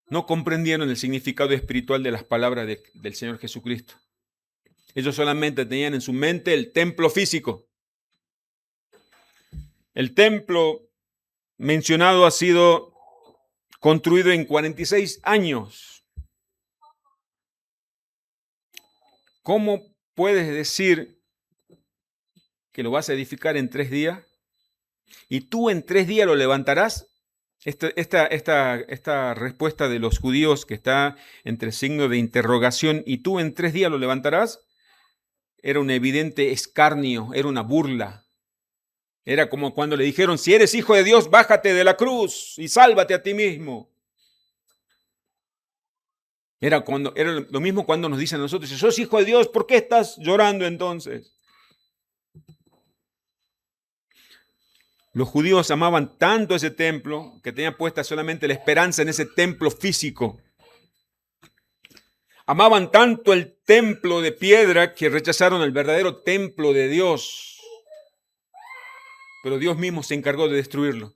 No comprendieron el significado espiritual de las palabras del Señor Jesucristo. Ellos solamente tenían en su mente el templo físico. El templo mencionado ha sido construido en 46 años. ¿Cómo puedes decir que lo vas a edificar en 3 días? ¿Y tú en 3 días lo levantarás? Esta respuesta de los judíos que está entre signo de interrogación, ¿y tú en 3 días lo levantarás? Era un evidente escarnio, era una burla. Era como cuando le dijeron, si eres hijo de Dios, bájate de la cruz y sálvate a ti mismo. Era lo mismo cuando nos dicen a nosotros, si sos hijo de Dios, ¿por qué estás llorando entonces? Los judíos amaban tanto ese templo que tenían puesta solamente la esperanza en ese templo físico. Amaban tanto el templo de piedra que rechazaron el verdadero templo de Dios. Pero Dios mismo se encargó de destruirlo.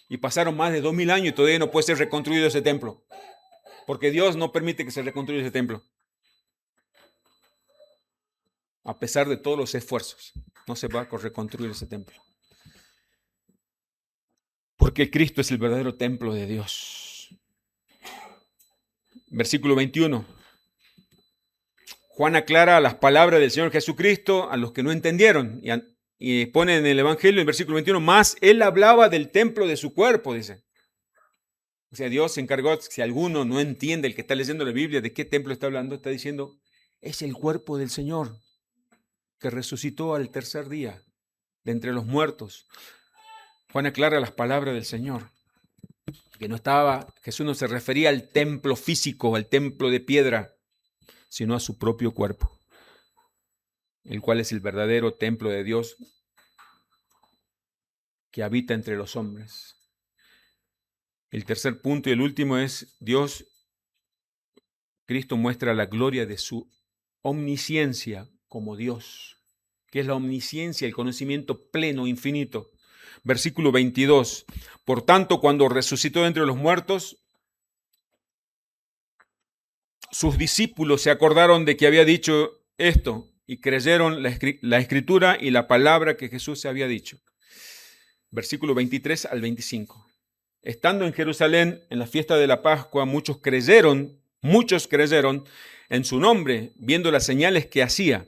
Y pasaron más de 2000 años y todavía no puede ser reconstruido ese templo. Porque Dios no permite que se reconstruya ese templo. A pesar de todos los esfuerzos, no se va a reconstruir ese templo. Porque Cristo es el verdadero templo de Dios. Versículo 21. Juan aclara las palabras del Señor Jesucristo a los que no entendieron. Y pone en el Evangelio, en versículo 21, más Él hablaba del templo de su cuerpo, dice. O sea, Dios se encargó, si alguno no entiende, el que está leyendo la Biblia, de qué templo está hablando, está diciendo, es el cuerpo del Señor, que resucitó al tercer día. de entre los muertos. Juan aclara las palabras del Señor, que Jesús no se refería al templo físico, al templo de piedra, sino a su propio cuerpo, el cual es el verdadero templo de Dios que habita entre los hombres. El tercer punto y el último es Cristo muestra la gloria de su omnisciencia como Dios, que es la omnisciencia, el conocimiento pleno, infinito. Versículo 22. Por tanto, cuando resucitó de entre los muertos, sus discípulos se acordaron de que había dicho esto y creyeron la escritura y la palabra que Jesús se había dicho. Versículo 23 al 25. Estando en Jerusalén en la fiesta de la Pascua, muchos creyeron en su nombre, viendo las señales que hacía.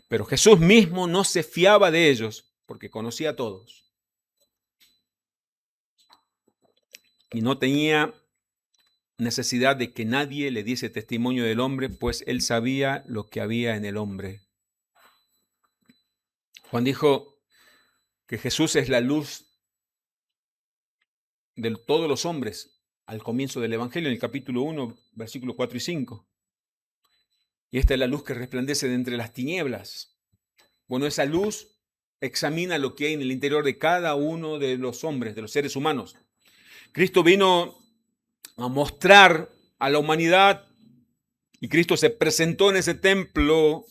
Pero Jesús mismo no se fiaba de ellos, porque conocía a todos. Y no tenía necesidad de que nadie le diese testimonio del hombre, pues él sabía lo que había en el hombre. Juan dijo que Jesús es la luz de todos los hombres al comienzo del Evangelio, en el capítulo 1, versículos 4 y 5. Y esta es la luz que resplandece de entre las tinieblas. Bueno, esa luz examina lo que hay en el interior de cada uno de los hombres, de los seres humanos. Cristo vino a mostrar a la humanidad y Cristo se presentó en ese templo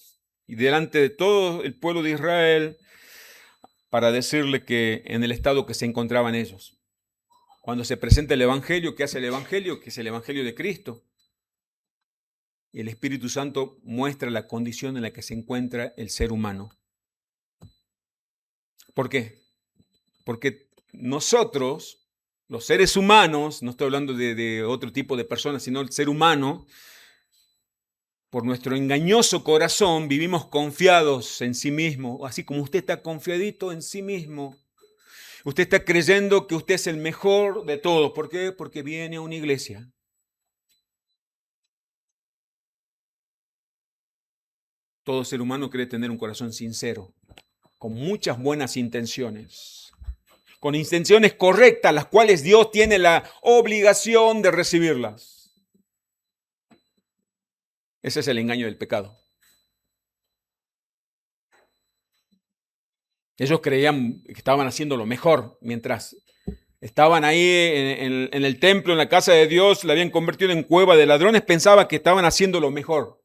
y delante de todo el pueblo de Israel para decirle que en el estado que se encontraban ellos. Cuando se presenta el Evangelio, ¿qué hace el Evangelio? Que es el Evangelio de Cristo. Y el Espíritu Santo muestra la condición en la que se encuentra el ser humano. ¿Por qué? Porque nosotros, los seres humanos, no estoy hablando de otro tipo de personas, sino el ser humano, por nuestro engañoso corazón vivimos confiados en sí mismo, así como usted está confiadito en sí mismo. Usted está creyendo que usted es el mejor de todos. ¿Por qué? Porque viene a una iglesia. Todo ser humano cree tener un corazón sincero, con muchas buenas intenciones, con intenciones correctas, las cuales Dios tiene la obligación de recibirlas. Ese es el engaño del pecado. Ellos creían que estaban haciendo lo mejor, mientras estaban ahí en el templo, en la casa de Dios, la habían convertido en cueva de ladrones, pensaban que estaban haciendo lo mejor.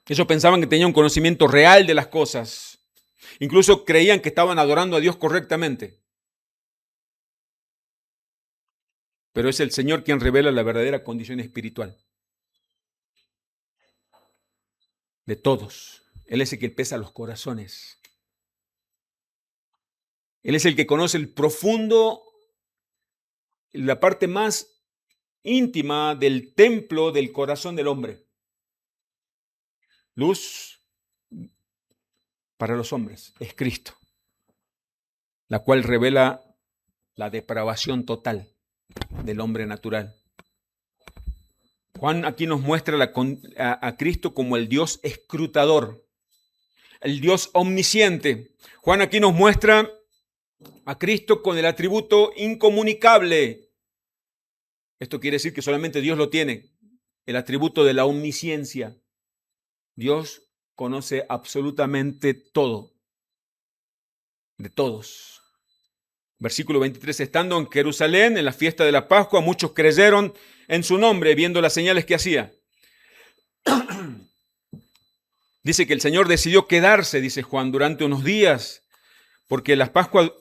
Ellos pensaban que tenían un conocimiento real de las cosas. Incluso creían que estaban adorando a Dios correctamente. Pero es el Señor quien revela la verdadera condición espiritual de todos. Él es el que pesa los corazones. Él es el que conoce el profundo, la parte más íntima del templo del corazón del hombre. Luz para los hombres es Cristo, la cual revela la depravación total del hombre natural. Juan aquí nos muestra a Cristo como el Dios escrutador, el Dios omnisciente. Juan aquí nos muestra a Cristo con el atributo incomunicable. Esto quiere decir que solamente Dios lo tiene, el atributo de la omnisciencia. Dios conoce absolutamente todo, de todos. Versículo 23, estando en Jerusalén, en la fiesta de la Pascua, muchos creyeron en su nombre, viendo las señales que hacía. Dice que el Señor decidió quedarse, dice Juan, durante unos días, porque las Pascuas,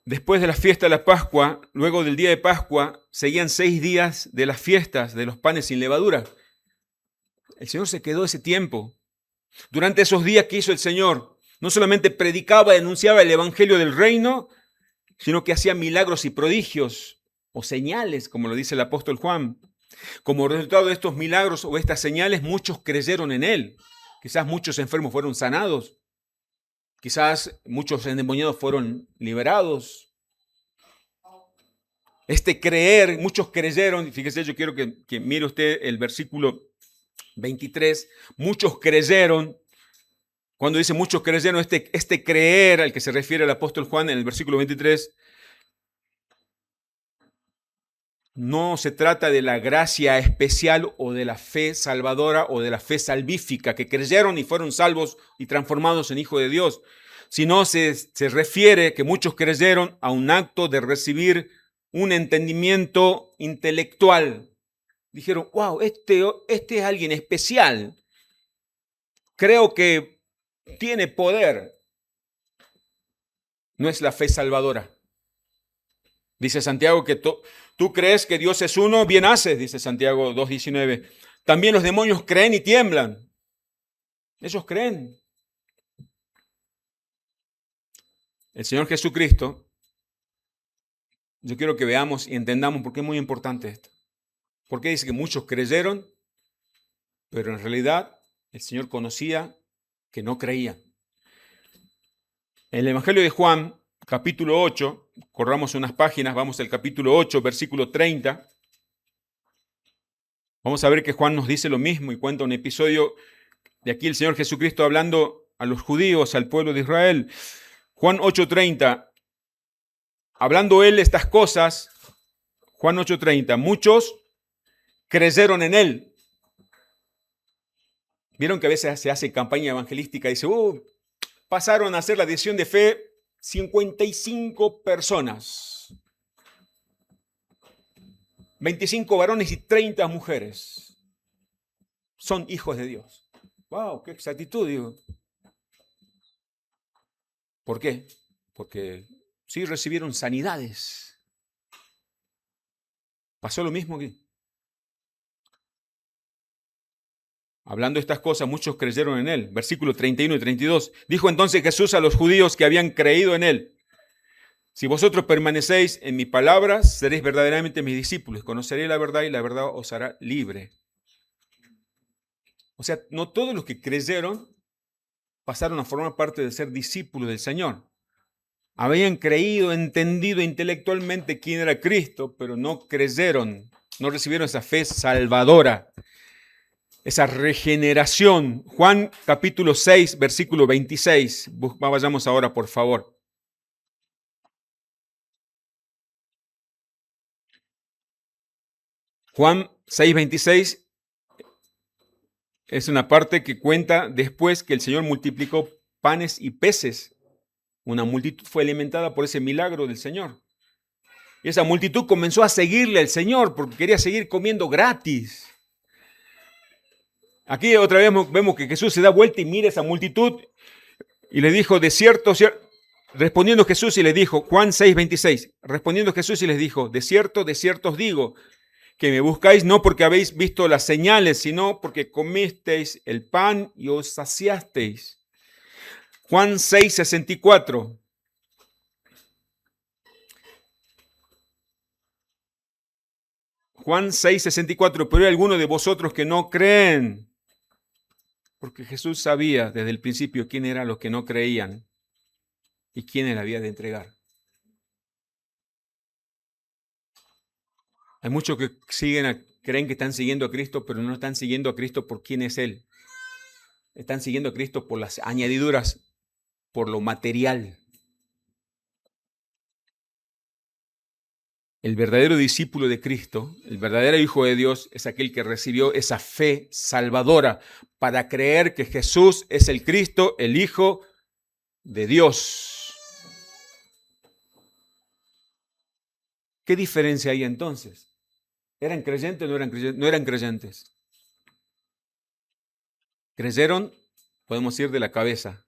después de la fiesta de la Pascua, luego del día de Pascua, seguían 6 días de las fiestas de los panes sin levadura. El Señor se quedó ese tiempo. Durante esos días que hizo el Señor, no solamente predicaba y anunciaba el evangelio del reino, sino que hacía milagros y prodigios o señales, como lo dice el apóstol Juan. Como resultado de estos milagros o estas señales, muchos creyeron en él. Quizás muchos enfermos fueron sanados. Quizás muchos endemoniados fueron liberados. Este creer, muchos creyeron. Fíjese, yo quiero que mire usted el versículo 23. Muchos creyeron Cuando dice muchos creyeron, este creer al que se refiere el apóstol Juan en el versículo 23, no se trata de la gracia especial o de la fe salvadora o de la fe salvífica, que creyeron y fueron salvos y transformados en hijos de Dios, sino se refiere que muchos creyeron a un acto de recibir un entendimiento intelectual. Dijeron, wow, este es alguien especial. Creo que tiene poder. No es la fe salvadora. Dice Santiago que tú crees que Dios es uno, bien haces, dice Santiago 2:19. También los demonios creen y tiemblan. Ellos creen. El Señor Jesucristo, yo quiero que veamos y entendamos por qué es muy importante esto. Porque dice que muchos creyeron, pero en realidad el Señor conocía que no creían. En el Evangelio de Juan, capítulo 8, corramos unas páginas, vamos al capítulo 8, versículo 30. Vamos a ver que Juan nos dice lo mismo y cuenta un episodio de aquí el Señor Jesucristo hablando a los judíos, al pueblo de Israel. Juan 8:30, hablando él estas cosas, Juan 8:30, muchos creyeron en él. Vieron que a veces se hace campaña evangelística y dice, pasaron a hacer la decisión de fe 55 personas. 25 varones y 30 mujeres. Son hijos de Dios. ¡Wow! ¡Qué exactitud! Digo. ¿Por qué? Porque sí recibieron sanidades. Pasó lo mismo aquí. Hablando de estas cosas, muchos creyeron en él. Versículos 31 y 32. Dijo entonces Jesús a los judíos que habían creído en él: si vosotros permanecéis en mi palabra, seréis verdaderamente mis discípulos. Conoceréis la verdad y la verdad os hará libre. O sea, no todos los que creyeron pasaron a formar parte de ser discípulos del Señor. Habían creído, entendido intelectualmente quién era Cristo, pero no creyeron, no recibieron esa fe salvadora, esa regeneración. Juan capítulo 6, versículo 26. Vayamos ahora, por favor. Juan 6, 26 es una parte que cuenta después que el Señor multiplicó panes y peces. Una multitud fue alimentada por ese milagro del Señor. Y esa multitud comenzó a seguirle al Señor porque quería seguir comiendo gratis. Aquí otra vez vemos que Jesús se da vuelta y mira esa multitud y le dijo, de cierto, respondiendo Jesús y le dijo, Juan 6, 26, respondiendo Jesús y les dijo, de cierto os digo, que me buscáis no porque habéis visto las señales, sino porque comisteis el pan y os saciasteis. Juan 6, 64. Juan 6, 64. Pero hay algunos de vosotros que no creen. Porque Jesús sabía desde el principio quién eran los que no creían y quién él había de entregar. Hay muchos que creen que están siguiendo a Cristo, pero no están siguiendo a Cristo por quién es Él. Están siguiendo a Cristo por las añadiduras, por lo material. El verdadero discípulo de Cristo, el verdadero Hijo de Dios, es aquel que recibió esa fe salvadora para creer que Jesús es el Cristo, el Hijo de Dios. ¿Qué diferencia hay entonces? ¿Eran creyentes o no eran creyentes? No eran creyentes. Creyeron, podemos ir de la cabeza,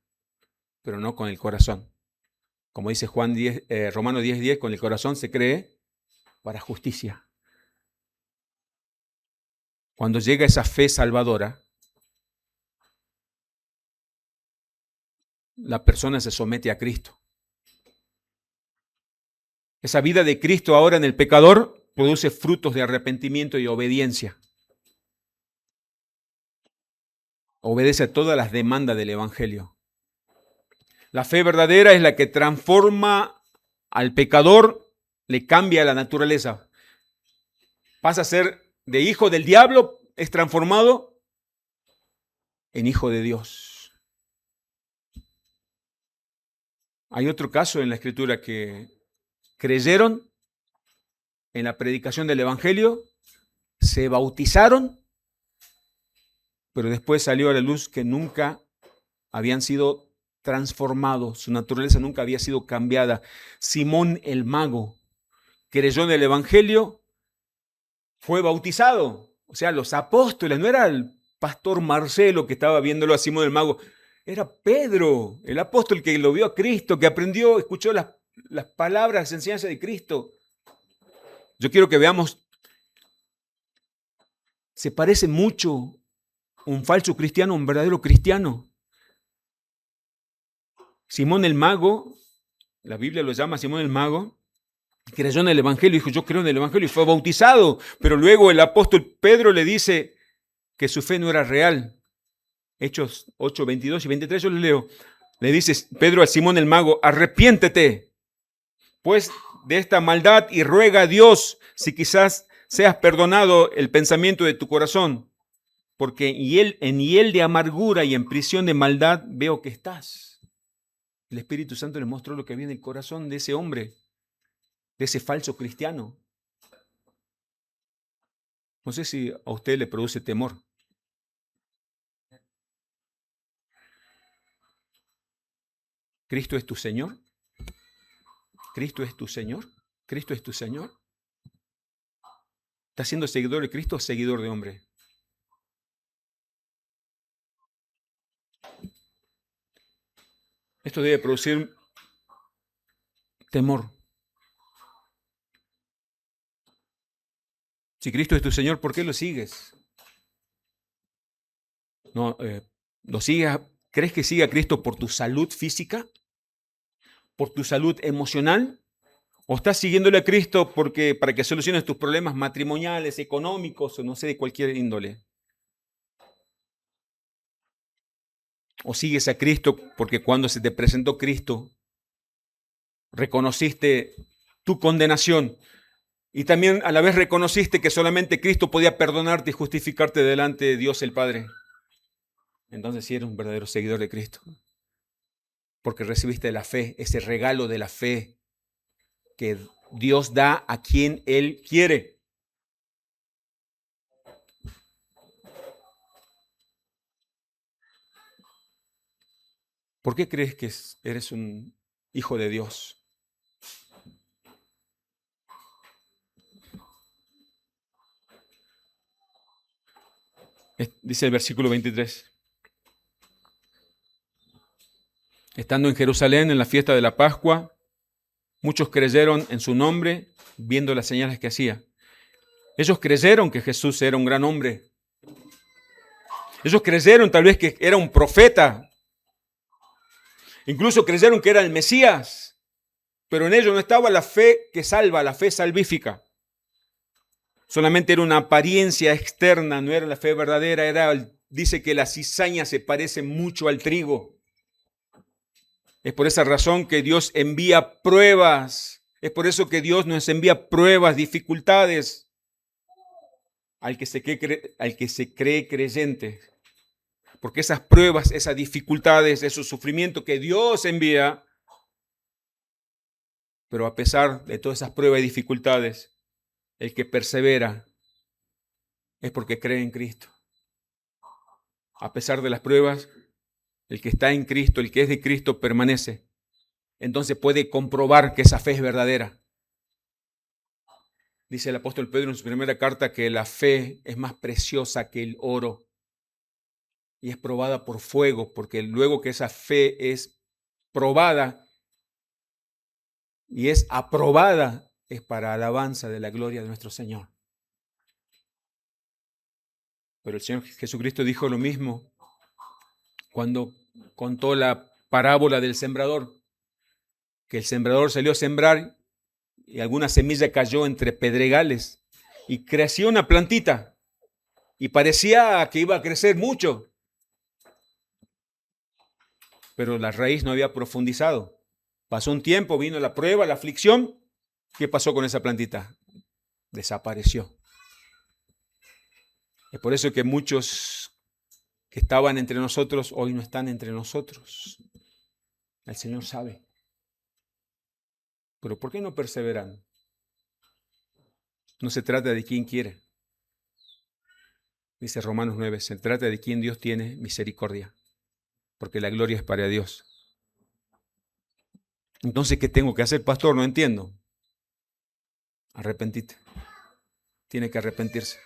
pero no con el corazón. Como dice Romanos 10:10, con el corazón se cree para justicia. Cuando llega esa fe salvadora, la persona se somete a Cristo. Esa vida de Cristo ahora en el pecador produce frutos de arrepentimiento y obediencia. Obedece a todas las demandas del Evangelio. La fe verdadera es la que transforma al pecador, le cambia la naturaleza. Pasa a ser de hijo del diablo, es transformado en hijo de Dios. Hay otro caso en la Escritura que creyeron en la predicación del Evangelio, se bautizaron, pero después salió a la luz que nunca habían sido transformados, su naturaleza nunca había sido cambiada. Simón el mago creyó en el Evangelio, fue bautizado. O sea, los apóstoles, no era el pastor Marcelo que estaba viéndolo a Simón el mago, era Pedro, el apóstol que lo vio a Cristo, que aprendió, escuchó las palabras, las enseñanzas de Cristo. Yo quiero que veamos, se parece mucho un falso cristiano a un verdadero cristiano. Simón el mago, la Biblia lo llama Simón el mago, creyó en el Evangelio, dijo, yo creo en el Evangelio, y fue bautizado. Pero luego el apóstol Pedro le dice que su fe no era real. Hechos 8, 22 y 23, yo les leo. Le dice Pedro a Simón el mago, arrepiéntete, pues, de esta maldad y ruega a Dios si quizás seas perdonado el pensamiento de tu corazón, porque en hiel de amargura y en prisión de maldad veo que estás. El Espíritu Santo le mostró lo que había en el corazón de ese hombre, de ese falso cristiano. No sé si a usted le produce temor. ¿Cristo es tu Señor? ¿Cristo es tu Señor? ¿Cristo es tu Señor? ¿Estás siendo seguidor de Cristo o seguidor de hombre? Esto debe producir temor. Si Cristo es tu Señor, ¿por qué lo sigues? No, ¿lo sigues? ¿Crees que sigue a Cristo por tu salud física? ¿Por tu salud emocional? ¿O estás siguiéndole a Cristo porque para que soluciones tus problemas matrimoniales, económicos o no sé, de cualquier índole? ¿O sigues a Cristo porque cuando se te presentó Cristo reconociste tu condenación y también a la vez reconociste que solamente Cristo podía perdonarte y justificarte delante de Dios el Padre? Entonces sí eres un verdadero seguidor de Cristo, porque recibiste la fe, ese regalo de la fe que Dios da a quien Él quiere. ¿Por qué crees que eres un hijo de Dios? Dice el versículo 23. Estando en Jerusalén en la fiesta de la Pascua, muchos creyeron en su nombre viendo las señales que hacía. Ellos creyeron que Jesús era un gran hombre. Ellos creyeron tal vez que era un profeta. Incluso creyeron que era el Mesías. Pero en ellos no estaba la fe que salva, la fe salvífica. Solamente era una apariencia externa, no era la fe verdadera. Dice que la cizaña se parece mucho al trigo. Es por esa razón que Dios envía pruebas. Es por eso que Dios nos envía pruebas, dificultades al que se cree creyente. Porque esas pruebas, esas dificultades, esos sufrimientos que Dios envía, pero a pesar de todas esas pruebas y dificultades, el que persevera es porque cree en Cristo. A pesar de las pruebas, el que está en Cristo, el que es de Cristo, permanece. Entonces puede comprobar que esa fe es verdadera. Dice el apóstol Pedro en su primera carta que la fe es más preciosa que el oro y es probada por fuego, porque luego que esa fe es probada y es aprobada, es para alabanza de la gloria de nuestro Señor. Pero el Señor Jesucristo dijo lo mismo cuando contó la parábola del sembrador, que el sembrador salió a sembrar y alguna semilla cayó entre pedregales y creció una plantita y parecía que iba a crecer mucho, pero la raíz no había profundizado. Pasó un tiempo, vino la prueba, la aflicción. ¿Qué pasó con esa plantita? Desapareció. Es por eso que muchos que estaban entre nosotros hoy no están entre nosotros. El Señor sabe. Pero ¿por qué no perseveran? No se trata de quién quiere. Dice Romanos 9, se trata de quién Dios tiene misericordia, porque la gloria es para Dios. Entonces, ¿qué tengo que hacer, pastor? No entiendo. Arrepentite. Tiene que arrepentirse.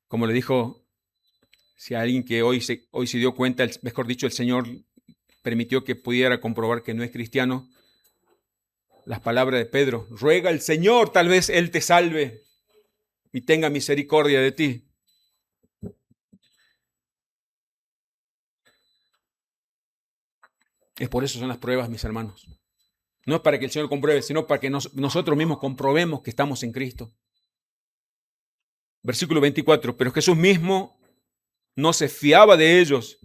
Como le dijo, si a alguien que hoy se dio cuenta, mejor dicho, el Señor permitió que pudiera comprobar que no es cristiano, las palabras de Pedro, ruega al Señor, tal vez Él te salve y tenga misericordia de ti. Es por eso son las pruebas, mis hermanos. No es para que el Señor compruebe, sino para que nosotros mismos comprobemos que estamos en Cristo. Versículo 24, pero Jesús mismo no se fiaba de ellos,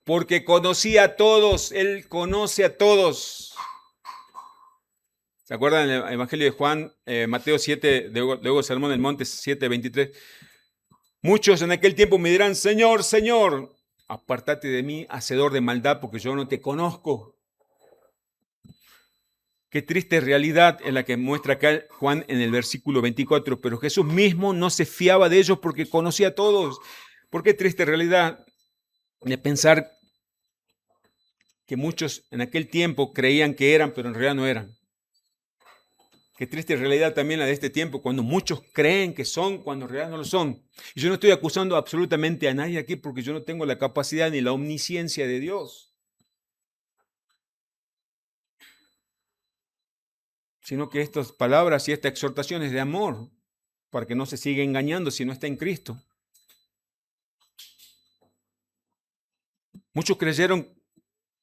porque conocía a todos, Él conoce a todos. ¿Se acuerdan en el Evangelio de Juan, Mateo 7, luego Sermón del Monte 7, 23? Muchos en aquel tiempo me dirán, Señor, Señor, apártate de mí, hacedor de maldad, porque yo no te conozco. Qué triste realidad es la que muestra acá Juan en el versículo 24, pero Jesús mismo no se fiaba de ellos porque conocía a todos. ¿Por qué triste realidad de pensar que muchos en aquel tiempo creían que eran, pero en realidad no eran? Qué triste realidad también la de este tiempo, cuando muchos creen que son, cuando en realidad no lo son. Y yo no estoy acusando absolutamente a nadie aquí porque yo no tengo la capacidad ni la omnisciencia de Dios, sino que estas palabras y esta exhortación es de amor, para que no se siga engañando si no está en Cristo. Muchos creyeron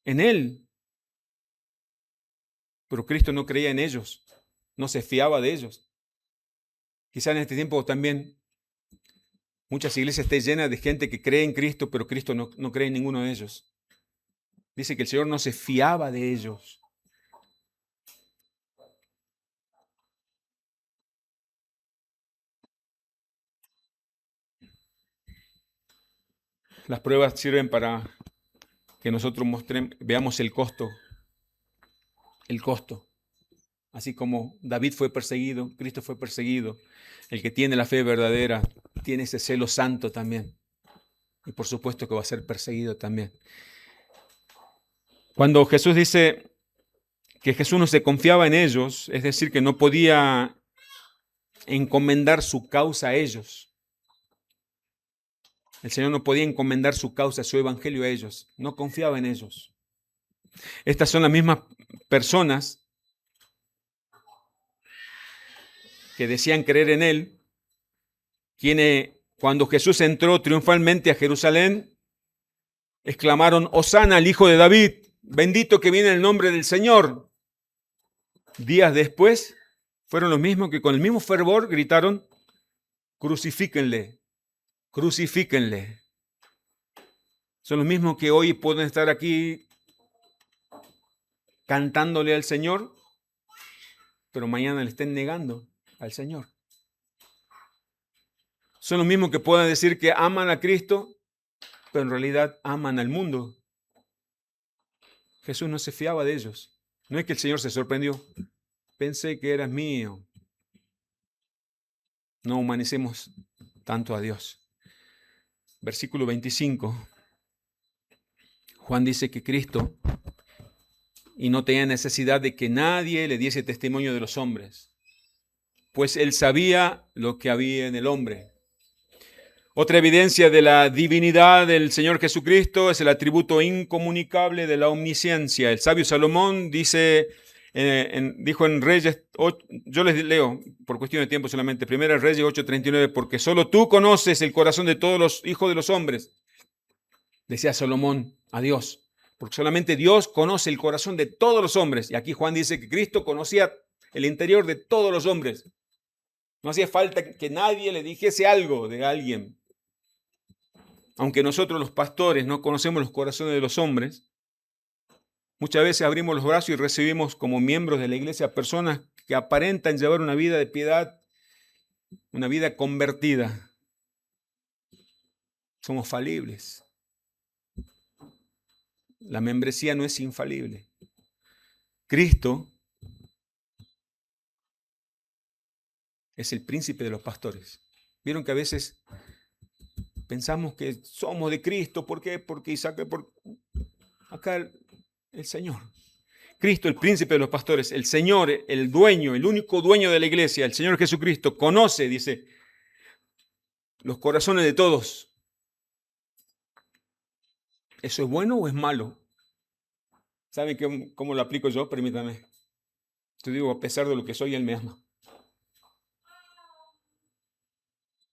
en Él, pero Cristo no creía en ellos, no se fiaba de ellos. Quizá en este tiempo también muchas iglesias estén llenas de gente que cree en Cristo, pero Cristo no cree en ninguno de ellos. Dice que el Señor no se fiaba de ellos. Las pruebas sirven para que nosotros veamos el costo. El costo. Así como David fue perseguido, Cristo fue perseguido. El que tiene la fe verdadera tiene ese celo santo también. Y por supuesto que va a ser perseguido también. Cuando Jesús dice que Jesús no se confiaba en ellos, es decir, que no podía encomendar su causa a ellos. El Señor no podía encomendar su causa, su evangelio a ellos. No confiaba en ellos. Estas son las mismas personas que decían creer en Él, quienes cuando Jesús entró triunfalmente a Jerusalén, exclamaron, Hosana al Hijo de David, bendito que viene el nombre del Señor. Días después, fueron los mismos que con el mismo fervor gritaron, crucifíquenle, crucifíquenle. Son los mismos que hoy pueden estar aquí cantándole al Señor, pero mañana le estén negando al Señor. Son los mismos que puedan decir que aman a Cristo, pero en realidad aman al mundo. Jesús no se fiaba de ellos. No es que el Señor se sorprendió. Pensé que eras mío. No humanicemos tanto a Dios. Versículo 25. Juan dice que Cristo, y no tenía necesidad de que nadie le diese testimonio de los hombres, pues él sabía lo que había en el hombre. Otra evidencia de la divinidad del Señor Jesucristo es el atributo incomunicable de la omnisciencia. El sabio Salomón dijo en Reyes 8, yo les leo por cuestión de tiempo solamente, 1 Reyes 8:39, porque solo tú conoces el corazón de todos los hijos de los hombres, decía Salomón a Dios, porque solamente Dios conoce el corazón de todos los hombres. Y aquí Juan dice que Cristo conocía el interior de todos los hombres. No hacía falta que nadie le dijese algo de alguien. Aunque nosotros los pastores no conocemos los corazones de los hombres, muchas veces abrimos los brazos y recibimos como miembros de la iglesia personas que aparentan llevar una vida de piedad, una vida convertida. Somos falibles. La membresía no es infalible. Cristo es el príncipe de los pastores. Vieron que a veces pensamos que somos de Cristo. ¿Por qué? Porque Isaac, acá el Señor. Cristo, el príncipe de los pastores, el Señor, el dueño, el único dueño de la iglesia, el Señor Jesucristo, conoce, dice, los corazones de todos. ¿Eso es bueno o es malo? ¿Saben cómo lo aplico yo? Permítanme. Yo digo, a pesar de lo que soy, Él me ama.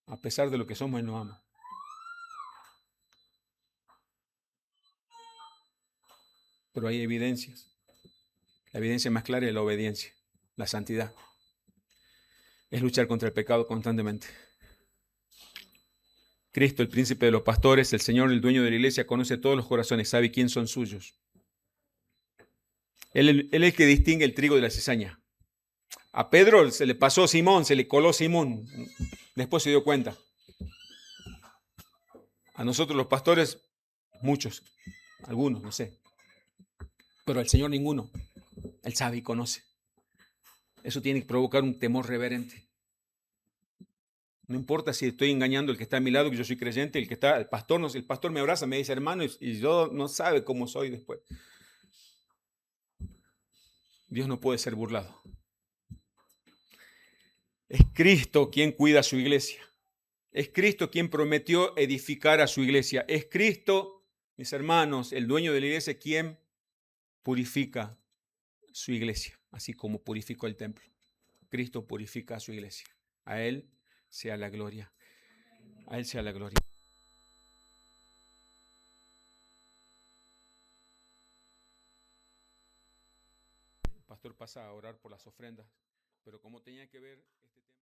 A pesar de lo que somos, Él nos ama. Pero hay evidencias. La evidencia más clara es la obediencia, la santidad. Es luchar contra el pecado constantemente. Cristo, el príncipe de los pastores, el Señor, el dueño de la iglesia, conoce todos los corazones, sabe quién son suyos. Él es el que distingue el trigo de la cizaña. A Pedro se le pasó Simón, se le coló Simón. Después se dio cuenta. A nosotros los pastores, muchos, algunos, no sé. Pero al Señor ninguno. Él sabe y conoce. Eso tiene que provocar un temor reverente. No importa si estoy engañando al que está a mi lado, que yo soy creyente, el pastor me abraza, me dice hermano, y yo no sabe cómo soy después. Dios no puede ser burlado. Es Cristo quien cuida a su iglesia. Es Cristo quien prometió edificar a su iglesia. Es Cristo, mis hermanos, el dueño de la iglesia, quien purifica su iglesia, así como purificó el templo. Cristo purifica a su iglesia. A Él sea la gloria. A Él sea la gloria. El pastor pasa a orar por las ofrendas, pero como tenía que ver este